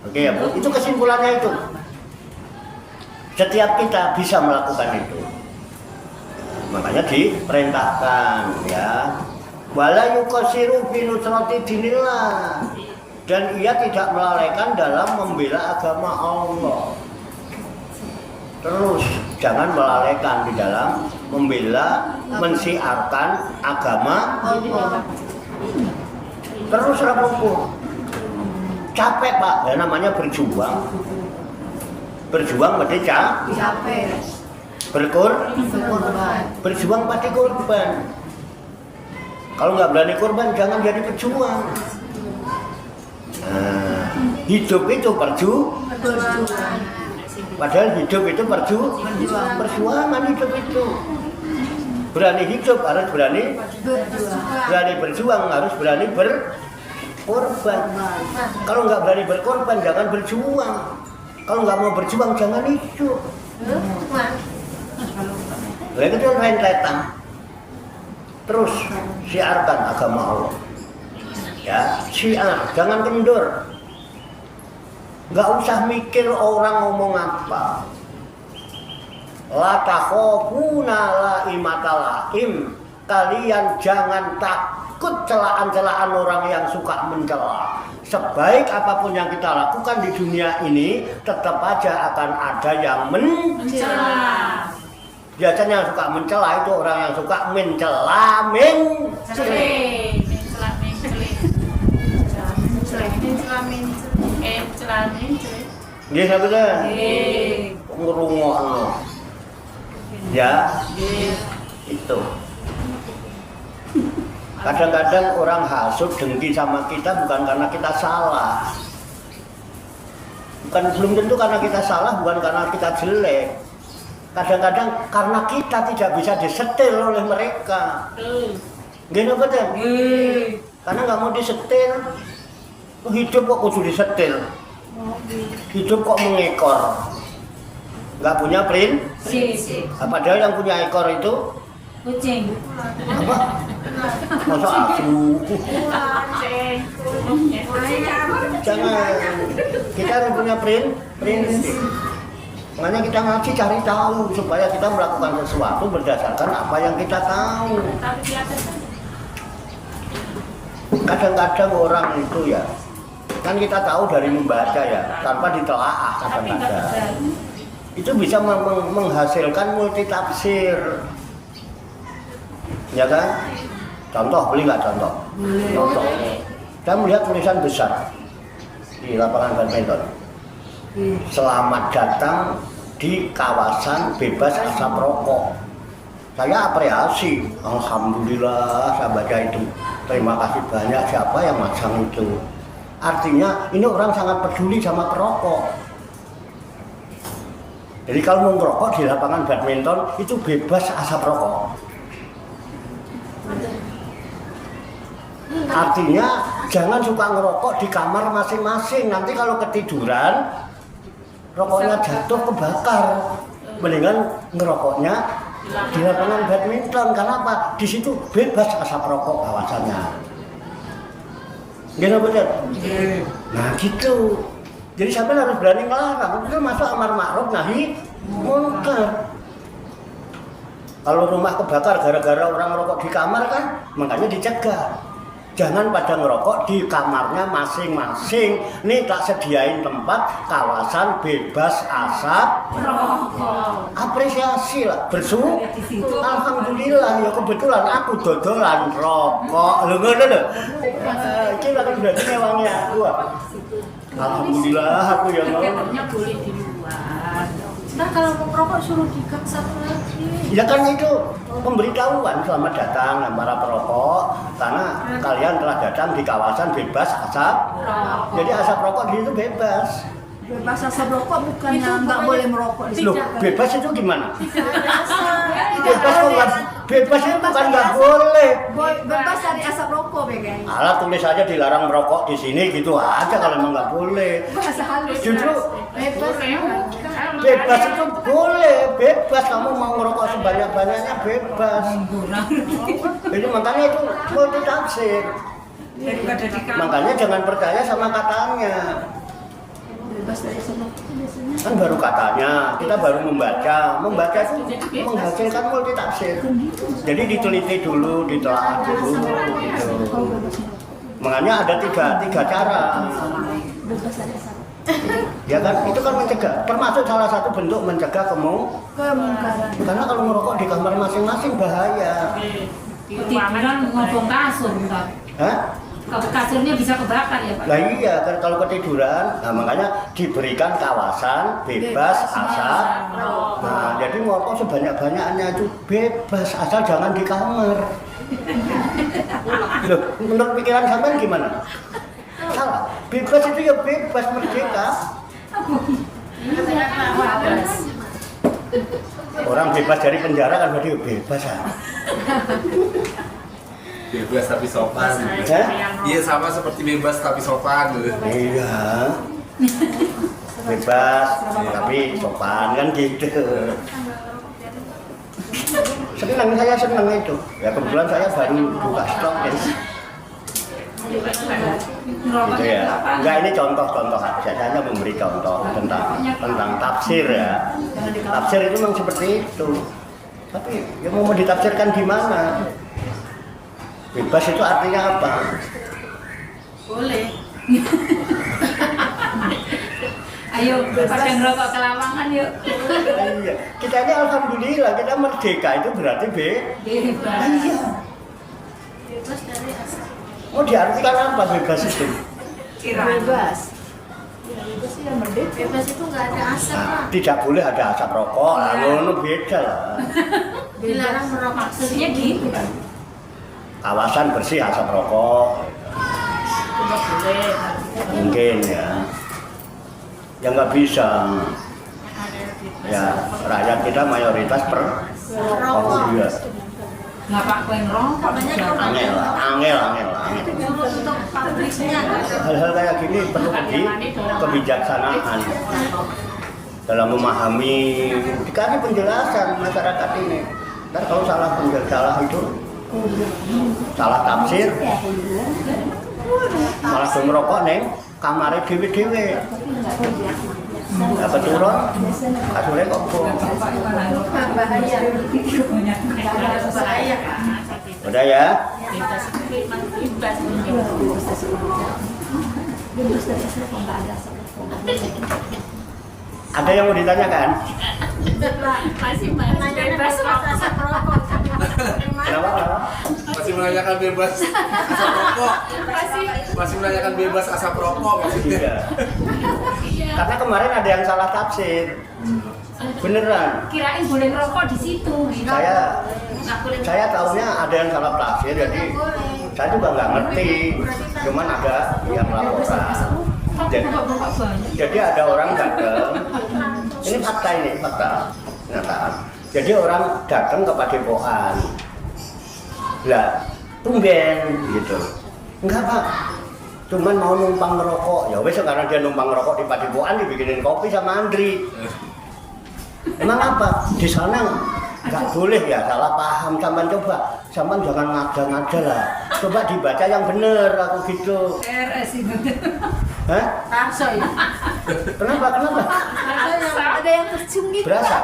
Oke ya Bu, itu kesimpulannya itu. Setiap kita bisa melakukan itu. Makanya diperintahkan ya. Wala yuqasiru fi nusrati dinillah. Dan ia tidak melalaikan dalam membela agama Allah. Terus jangan melalaikan di dalam membela, mensiarkan agama Allah. Terus rapuh. Capek Pak, ya namanya berjuang. Berjuang berarti Capek. Berkorban. berjuang pasti korban. Kalau nggak berani korban, jangan jadi pejuang. Nah, hidup itu Perjuangan. padahal hidup itu perjuangan hidup itu. Berani hidup harus berani berjuang, harus berani berkorban. Kalau nggak berani berkorban, jangan berjuang. Kalau nggak mau berjuang, jangan hidup. Lalu itu rentetan. Terus siarkan agama Allah. Ya, siar, jangan kendur. Nggak usah mikir orang ngomong apa. La takhofuna laimata laim. Kalian jangan takut celaan-celaan orang yang suka mencela. Sebaik apapun yang kita lakukan di dunia ini, tetap aja akan ada yang Mencela. Biasanya yang suka mencela itu orang yang suka mencela. Nggih sabetan. Ngrungokno. Ya. Itu. Kadang-kadang orang hasut dengki sama kita bukan karena kita salah. Belum tentu karena kita salah, bukan karena kita jelek. Kadang-kadang karena kita tidak bisa disetir oleh mereka. Gini betul? Karena nggak mau disetir. Hidup kok kudu disetir. Hidup kok mengekor. Nggak punya prinsip. Padahal yang punya ekor itu Kucing. apa? Masa asu. Jangan. Kita harus punya prinsip. Makanya kita ngaji cari tahu supaya kita melakukan sesuatu berdasarkan apa yang kita tahu. Kadang-kadang orang itu ya, kan kita tahu dari membaca ya, tanpa ditelaah kadang-kadang. Itu bisa menghasilkan multitafsir. Ya kan? Contoh, boleh nggak contoh? Contoh. Saya melihat tulisan besar di lapangan badminton. Selamat datang di kawasan bebas asap rokok. Saya apresiasi, alhamdulillah saya baca itu. Terima kasih banyak siapa yang masang itu. Artinya ini orang sangat peduli sama perokok. Jadi kalau mau ngerokok di lapangan badminton itu bebas asap rokok. Artinya jangan suka ngerokok di kamar masing-masing. Nanti kalau ketiduran rokoknya jatuh kebakar. Mendingan ngerokoknya di lapangan badminton. Karena apa? Di situ bebas asap rokok kawasannya. Gitu betul? Nah gitu. Jadi sampai harus berani ngelarang. Itu masuk amar ma'ruf nahi munkar. Kalau rumah kebakar gara-gara orang ngerokok di kamar kan, makanya dicegah. Jangan pada ngerokok di kamarnya masing-masing. Nih tak sediain tempat kawasan bebas asap rokok. Apresiasi lah, bersyukur. Alhamdulillah ya kebetulan aku dodolan rokok. Lho ngono lho. Iki lah kan berarti ngewangi aku. Alhamdulillah aku ya mau. Boleh di luar. Nah kalau mau merokok suruh dikat satu lagi. Ya kan itu pemberitahuan selamat datang para perokok karena kalian telah datang di kawasan bebas asap. Jadi asap rokok di situ bebas. Bebas asap rokok bukannya nggak boleh merokok di Loh, situ. bebas itu gimana? Bebas Kok nggak bebas itu bukan nggak boleh. Bebas dari asap rokok, Begen. Alah tulis aja dilarang merokok di sini gitu aja kalau emang nggak boleh. Bahasa halus. Justru Bebas. bebas itu boleh, bebas kamu mau ngerokok sebanyak-banyaknya bebas. Jadi makanya itu multitafsir. Daripada di kamar. Makanya jangan percaya sama katanya. Bebas dari asap rokok biasanya. Kan baru katanya, kita baru membaca itu menghasilkan multitafsir. Jadi diteliti dulu, ditelaah dulu gitu. Makanya ada tiga cara. Ya kan, itu kan mencegah. Termasuk salah satu bentuk mencegah Kemungkaran. karena kalau merokok di kamar masing-masing bahaya. Ketiduran ngobong kasur, Pak. Hah? Kasurnya bisa kebakar ya, Pak? Lah iya, kalau ketiduran, nah makanya diberikan kawasan bebas asap. Nah, jadi merokok sebanyak-banyaknya itu bebas asal jangan di kamar. Loh, menurut pikiran sampean gimana? Salah. Bebas itu ya bebas merdeka. Orang bebas dari penjara kan berarti bebas ya. Bebas tapi sopan. Ya? Iya sama seperti bebas tapi sopan gitu. Iya. Bebas tapi sopan kan gitu. Saya senang itu. Ya kebetulan saya baru buka stok ya. Gitu ya. Enggak, ini contoh-contoh aja. Saya hanya memberi contoh tentang tafsir ya. Tafsir itu memang seperti itu. Tapi yang mau ditafsirkan di mana? Bebas itu artinya apa? Boleh. Ayo, pada ngerokok ke lapangan yuk. Iya. Kita ini alhamdulillah kita merdeka itu berarti Bebas. Iya. Bebas dari asap. Mau diartikan apa bebas itu? Bebas. Ya, bebas sih yang merdeka. Bebas itu nggak ada asap, Nah, Pak. tidak boleh ada asap rokok, lalu beda lah. Dilarang merokok. Maksudnya gitu kan? Kawasan bersih asap rokok, Tidak boleh. mungkin ya. Ya nggak bisa. Ya rakyat kita mayoritas Merokok. iya. Nggak pakai ngerokok. Angel. Untuk pabriknya nggak ada. Hal-hal kayak gini perlu kebijaksanaan dalam memahami, dikasih penjelasan masyarakat ini. Ntar kalau salah itu salah tafsir, malah merokok neng kamarnya dewe-dewe. Dapat turun, kasurnya kok. Bahaya. Bahaya. Udah ya. Ada yang mau ditanyakan? Masih bebas asap rokok. Kenapa? Masih menanyakan bebas asap rokok. Masih menanyakan bebas asap rokok maksudnya. Iya. Karena kemarin ada yang salah tafsir. Beneran. Kirain boleh ngerokok di situ. Saya tahunya ada yang salah tafsir, jadi saya juga nggak ngerti. Cuman ada yang laporan. Jadi ada orang datang. Ini fakta, kenyataan. Jadi orang datang ke padepokan. Lah, tumben gitu. Enggak, Pak. Cuman mau numpang ngerokok. Ya wes karena dia numpang ngerokok di padepokan dibikinin kopi sama Andri. Emang apa? Di sana nggak boleh ya, salah paham. Sampai coba, sampai jangan ngada-ngada lah. Coba dibaca yang bener, aku gitu. RS itu. Hah? Tarso ya. Kenapa? Ada yang tercium gitu. Berasa?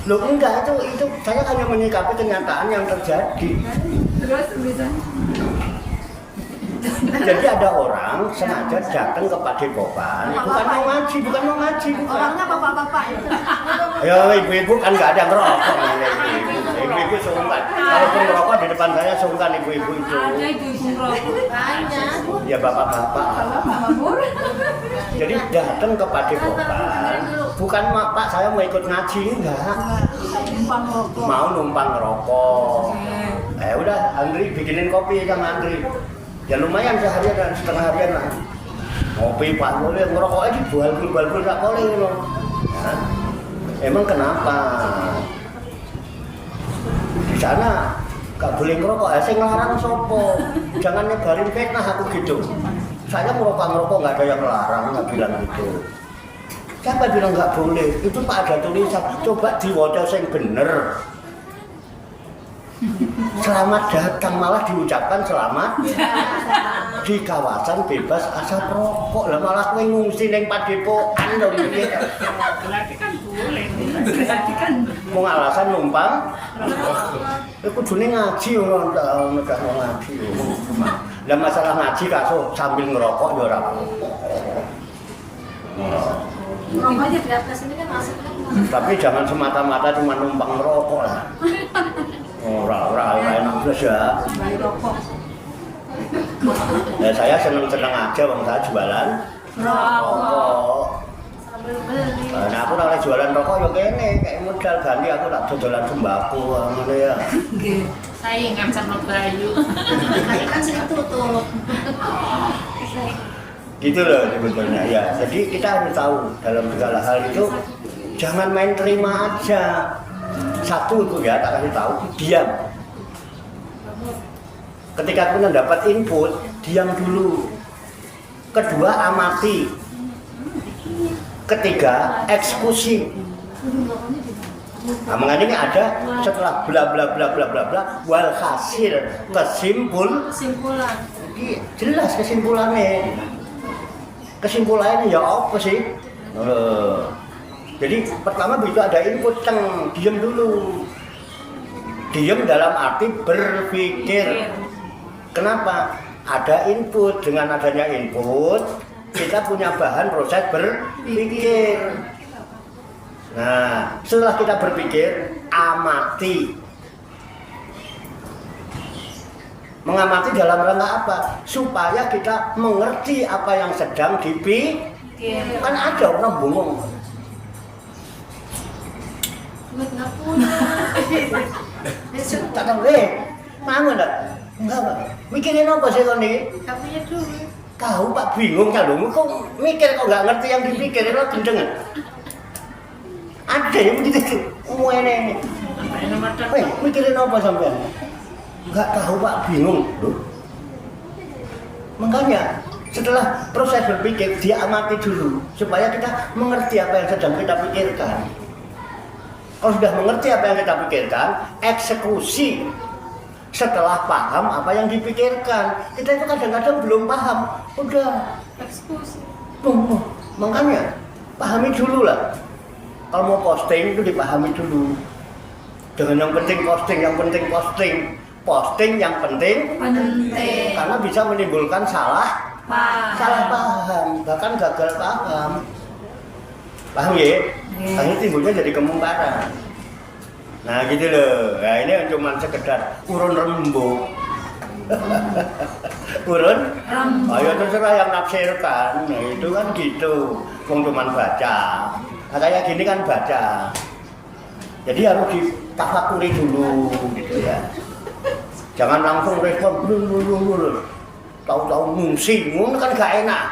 Loh enggak, itu saya hanya menyikapi kenyataan yang terjadi. Terus bisa. Jadi ada orang sengaja datang ke padepokan, bukan mau ngaji. Orangnya bapak-bapak ya. Ya ibu-ibu kan nggak ada yang ngerokok, ibu-ibu sungkan. Kalaupun ngerokok di depan saya sungkan ibu-ibu itu. Ada ibu ngerokok. Banyak. Ya bapak-bapak. Jadi datang ke padepokan, bukan Pak saya mau ikut ngaji, enggak. Numpang rokok. Mau numpang ngerokok. Udah Andri bikinin kopi sama Andri. Ya lumayan seharian dan setengah harian lah. Ngopi Pak boleh, ngerokoknya dibual-bual tak boleh loh. Nah, emang kenapa? Di sana gak boleh ngerokok, saya ngelarang sopo. Jangan nyebarin fitnah aku gitu. Saya ngerokok gak ada yang melarang, nggak bilang gitu. Siapa bilang nggak boleh? Itu Pak ada tulisan. Coba diwaca sing bener. Selamat datang, malah diucapkan selamat di kawasan bebas asap rokok. Lah malah kowe ngungsi ning padepokan lho iki. Berarti kan boleh. Berarti kan Mau alasan numpang. Aku kudune ngaji ngono udah mau ngaji. Lah masalah ngaji kaso sambil ngerokok ya ora. Rokoknya di atas ini kan asik kan. Tapi jangan semata-mata cuma numpang ngerokok lah. Ora enak blas ya. Beli rokok. Ya saya seneng-seneng aja bang saya jualan rokok. Sambil beli. Nah aku ora jualan rokok ya kene kayak modal ganti aku tak dodolan sembako ngono ya. nggih. Saingan sama Bayu. Nanti kan sering tutup. Gitu loh sebetulnya ya. Jadi kita harus tahu dalam segala hal itu jangan main terima aja. Satu itu ya tak kasih tahu diam. Ketika kita dapat input diam dulu. Kedua amati. Ketiga eksekusi. Nah, makanya ini ada setelah bla bla bla bla bla bla walhasil Kesimpulan. jelas kesimpulannya. Kesimpulannya ya apa sih? Jadi pertama begitu ada input diam dulu. Diam dalam arti berpikir. Kenapa? Ada input, dengan adanya input kita punya bahan proses berpikir. Nah, setelah kita berpikir, amati. Mengamati dalam rangka apa? Supaya kita mengerti apa yang sedang dipikir. Kan ada orang bengong. Duit nggak punya. Tak tahu mana enggak? Enggak. Mikirin apa sih kau nih? Nggak punya duit. Kau Pak bingung kalau kok mikir kok nggak ngerti yang dipikirin lo gendeng. Ada yang begitu. Ini. Mikirin apa sampean? Nggak tahu Pak, bingung. Makanya setelah proses berpikir dia amati dulu supaya kita mengerti apa yang sedang kita pikirkan. Kalau sudah mengerti apa yang kita pikirkan, eksekusi. Setelah paham apa yang dipikirkan, kita itu kadang-kadang belum paham, udah Eksekusi. makanya pahami dulu lah. Kalau mau posting itu dipahami dulu. Dengan yang penting posting, posting yang penting, karena bisa menimbulkan salah paham, bahkan gagal paham. Paham ya? Akhirnya timbulnya jadi kemungkaran. Nah gitu loh, nah ini cuma sekedar urun rembuk. Urun? Ayo terserah yang nafsirkan, nah itu kan gitu. Wong cuma baca, nah kayak gini kan baca. Jadi harus ditafakuri dulu gitu ya. Jangan langsung respon, tahu-tahu ngungsi, ngono kan gak enak.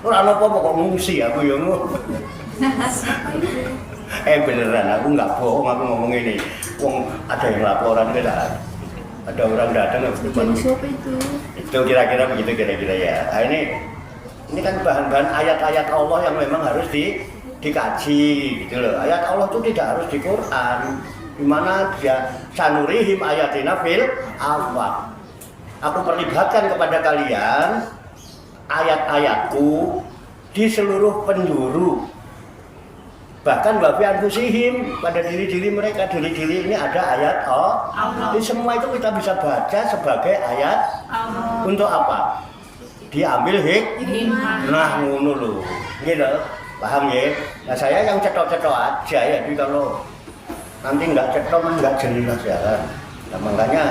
Ora apa kok ngungsi aku ya ngono. Beneran aku nggak bohong aku ngomong ini. Wong ada yang laporan kita, ada orang datang Siapa itu? itu kira-kira begitu kira-kira ya. Nah, ini kan bahan-bahan ayat-ayat Allah yang memang harus dikaji gitu loh. Ayat Allah itu tidak harus di Quran. Dimana dia sanurihim ayatina fil afaq. Aku perlihatkan kepada kalian ayat-ayatku di seluruh penjuru. Bahkan wafi anfusihim pada diri-diri mereka, diri-diri ini ada ayat Allah. Di semua itu kita bisa baca sebagai ayat Allah. Untuk apa? Diambil hikmah. Nah ngono lho. Gitu. Paham ya? Nah saya yang cetok-cetok aja ya. Jadi kalau nanti nggak cetok kan nggak jelas ya kan. Nah, makanya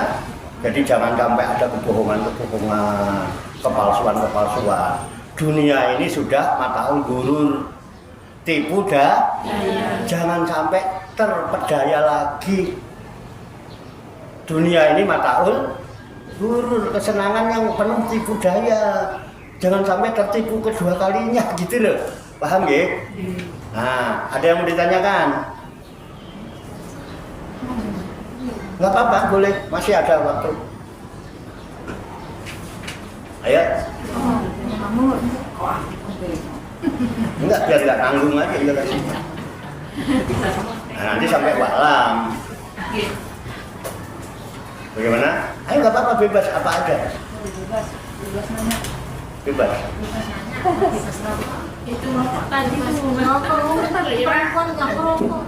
jadi jangan sampai ada kebohongan-kebohongan, kepalsuan-kepalsuan. Dunia ini sudah mataul gurur. Tipu dah, jangan sampai terpedaya lagi. Dunia ini mataul gurur, kesenangan yang penuh tipu daya. Jangan sampai tertipu kedua kalinya gitu loh. Paham ya? Nah, ada yang mau ditanyakan? Nggak apa-apa, boleh, masih ada waktu. Ayo. Enggak, biar nggak tanggung aja kita kasih. Nah, nanti sampai malam. Bagaimana? Ayo nggak apa-apa, bebas apa aja. Bebas nanya. Bebas. Bebas nanya. Itu rokok tadi tuh merokok perempuan nggak merokok.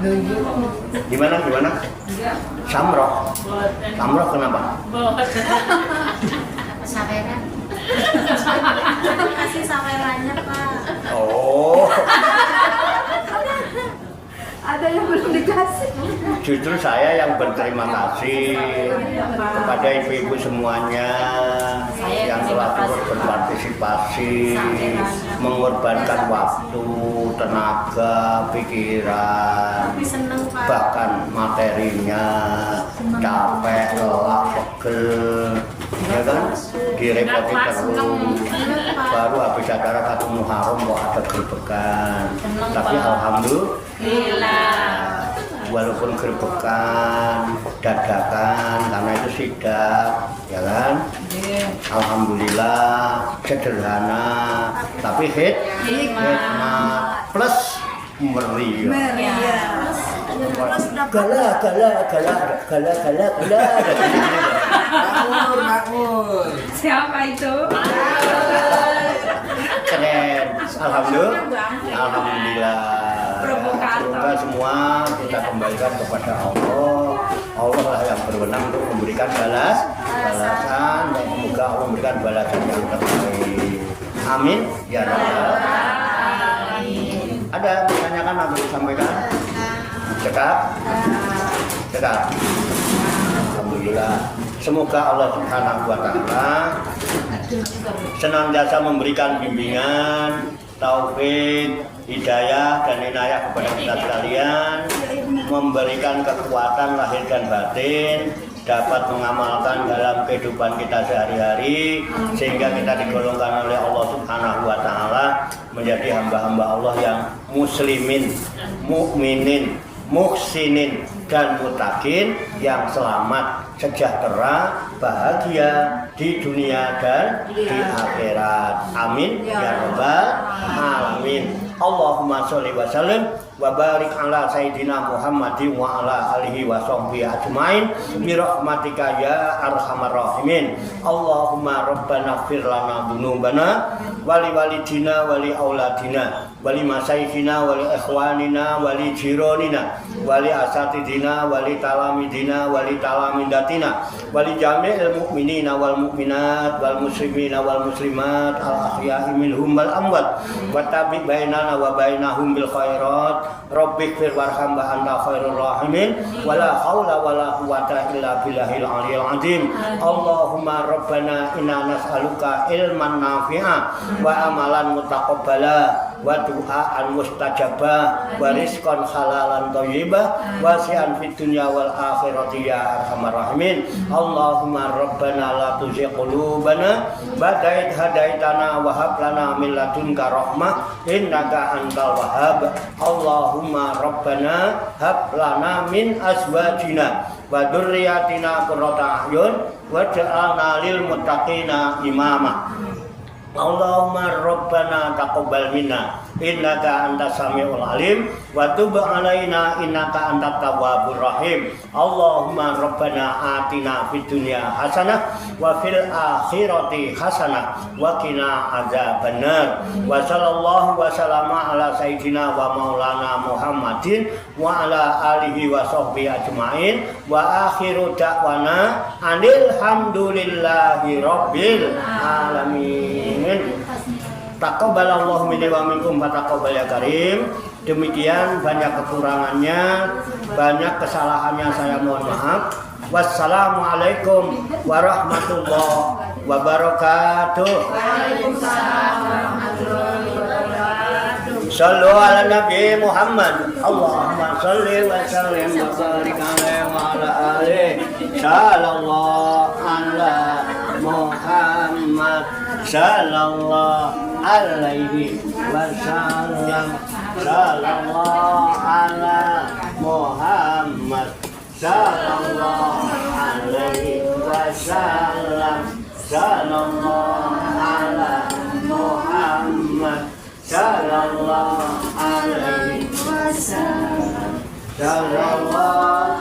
Gimana? Samroh kenapa? Saweran. Kasih sawerannya Pak. Oh, Ada yang belum dikasih. justru saya yang berterima kasih kepada ibu-ibu semuanya yang telah turut berpartisipasi, mengorbankan waktu, tenaga, pikiran, bahkan materinya, capek, lelah, pegel, ya kan? Direpoti terus. Baru habis acara 1 Muharram kok ada gerbekan. Tapi alhamdulillah, walaupun gerbekan, dadakan, karena itu sidak, ya kan? Alhamdulillah, sederhana, tapi hikmat plus meriah. Gala. Makmur. Siapa itu? Keren. Alhamdulillah. Semoga semua kita kembalikan kepada Allah. Allah lah yang berwenang untuk memberikan balasan, dan semoga Allah memberikan balasan yang terbaik. Amin ya rabbal alamin. Ada pertanyaan atau disampaikan? Cekap. Alhamdulillah. Semoga Allah Subhanahu wa taala senantiasa memberikan bimbingan, taufik, hidayah dan inayah kepada kita sekalian, memberikan kekuatan lahir dan batin, dapat mengamalkan dalam kehidupan kita sehari-hari, sehingga kita digolongkan oleh Allah Subhanahu wa taala menjadi hamba-hamba Allah yang muslimin, mukminin, muhsinin dan mutakin, yang selamat, sejahtera, bahagia di dunia dan di akhirat. Amin ya rabbal alamin. Allahumma sholli wa sallim wa barik ala sayyidina Muhammadin wa ala alihi wa sahbihi ajmain bi rahmatika ya arhamar rahimin. Allahumma rabbana ighfir lana dzunubana wa li walidina wa li auladina wa li masaykhina wa li ikhwanina wa li jiranina wa li asatidina wa li talamidina wa li talamidatina wa li jami'il mu'minina wal mu'minat wal muslimina wal muslimat al ahya'i minhum wal amwat wa tabi bainana wa bainahum bil khairat rabbighfir warham wa anta khairur rahimin wala haula wala quwwata illa billahil aliyil azim. Allahumma rabbana inna nas'aluka ilman nafi'a wa amalan mutaqabbala wa du'aan mustajabah wa rizqan halalan thayyibah wa si'an fid dunya wal akhirati ya arhamar rahimin. Allahumma rabbana la tuzigh qulubana ba'da idh hadaitana wa hab lana min ladunka rahmah innaka antal wahhab. Allahumma rabbana hab lana min azwajina wa dzurriyyatina qurrata a'yun waj'alna lil muttaqina imama. Allahumma rabbana taqabbal minna innaka antas samiul alim wa tub alaina innaka antat tawwabur rahim. Allahumma rabbana atina fid dunya hasanah wa fil akhirati hasanah wa qina adzabannar. Wa sallallahu wa sallama ala sayyidina wa maulana Muhammadin wa ala alihi wa sahbihi ajmain wa akhiru da'wana anil hamdulillahi rabbil alamin. Taqabbalallahu minni wa minkum wa taqabbal ya karim. Demikian, banyak kekurangannya, banyak kesalahannya, saya mohon maaf. Wassalamualaikum warahmatullahi wabarakatuh. Waalaikumsalam warahmatullahi wabarakatuh. Sallu ala Nabi Muhammad. Allahumma salli wa sallim wa barik alaihi wa ala alihi. Sallallahu ala Muhammad. Sallallahu alaihi wasallam. Sallallahu ala Muhammad. Sallallahu alaihi wasallam. Sallallahu ala Muhammad. Sallallahu alaihi wasallam. Sallallahu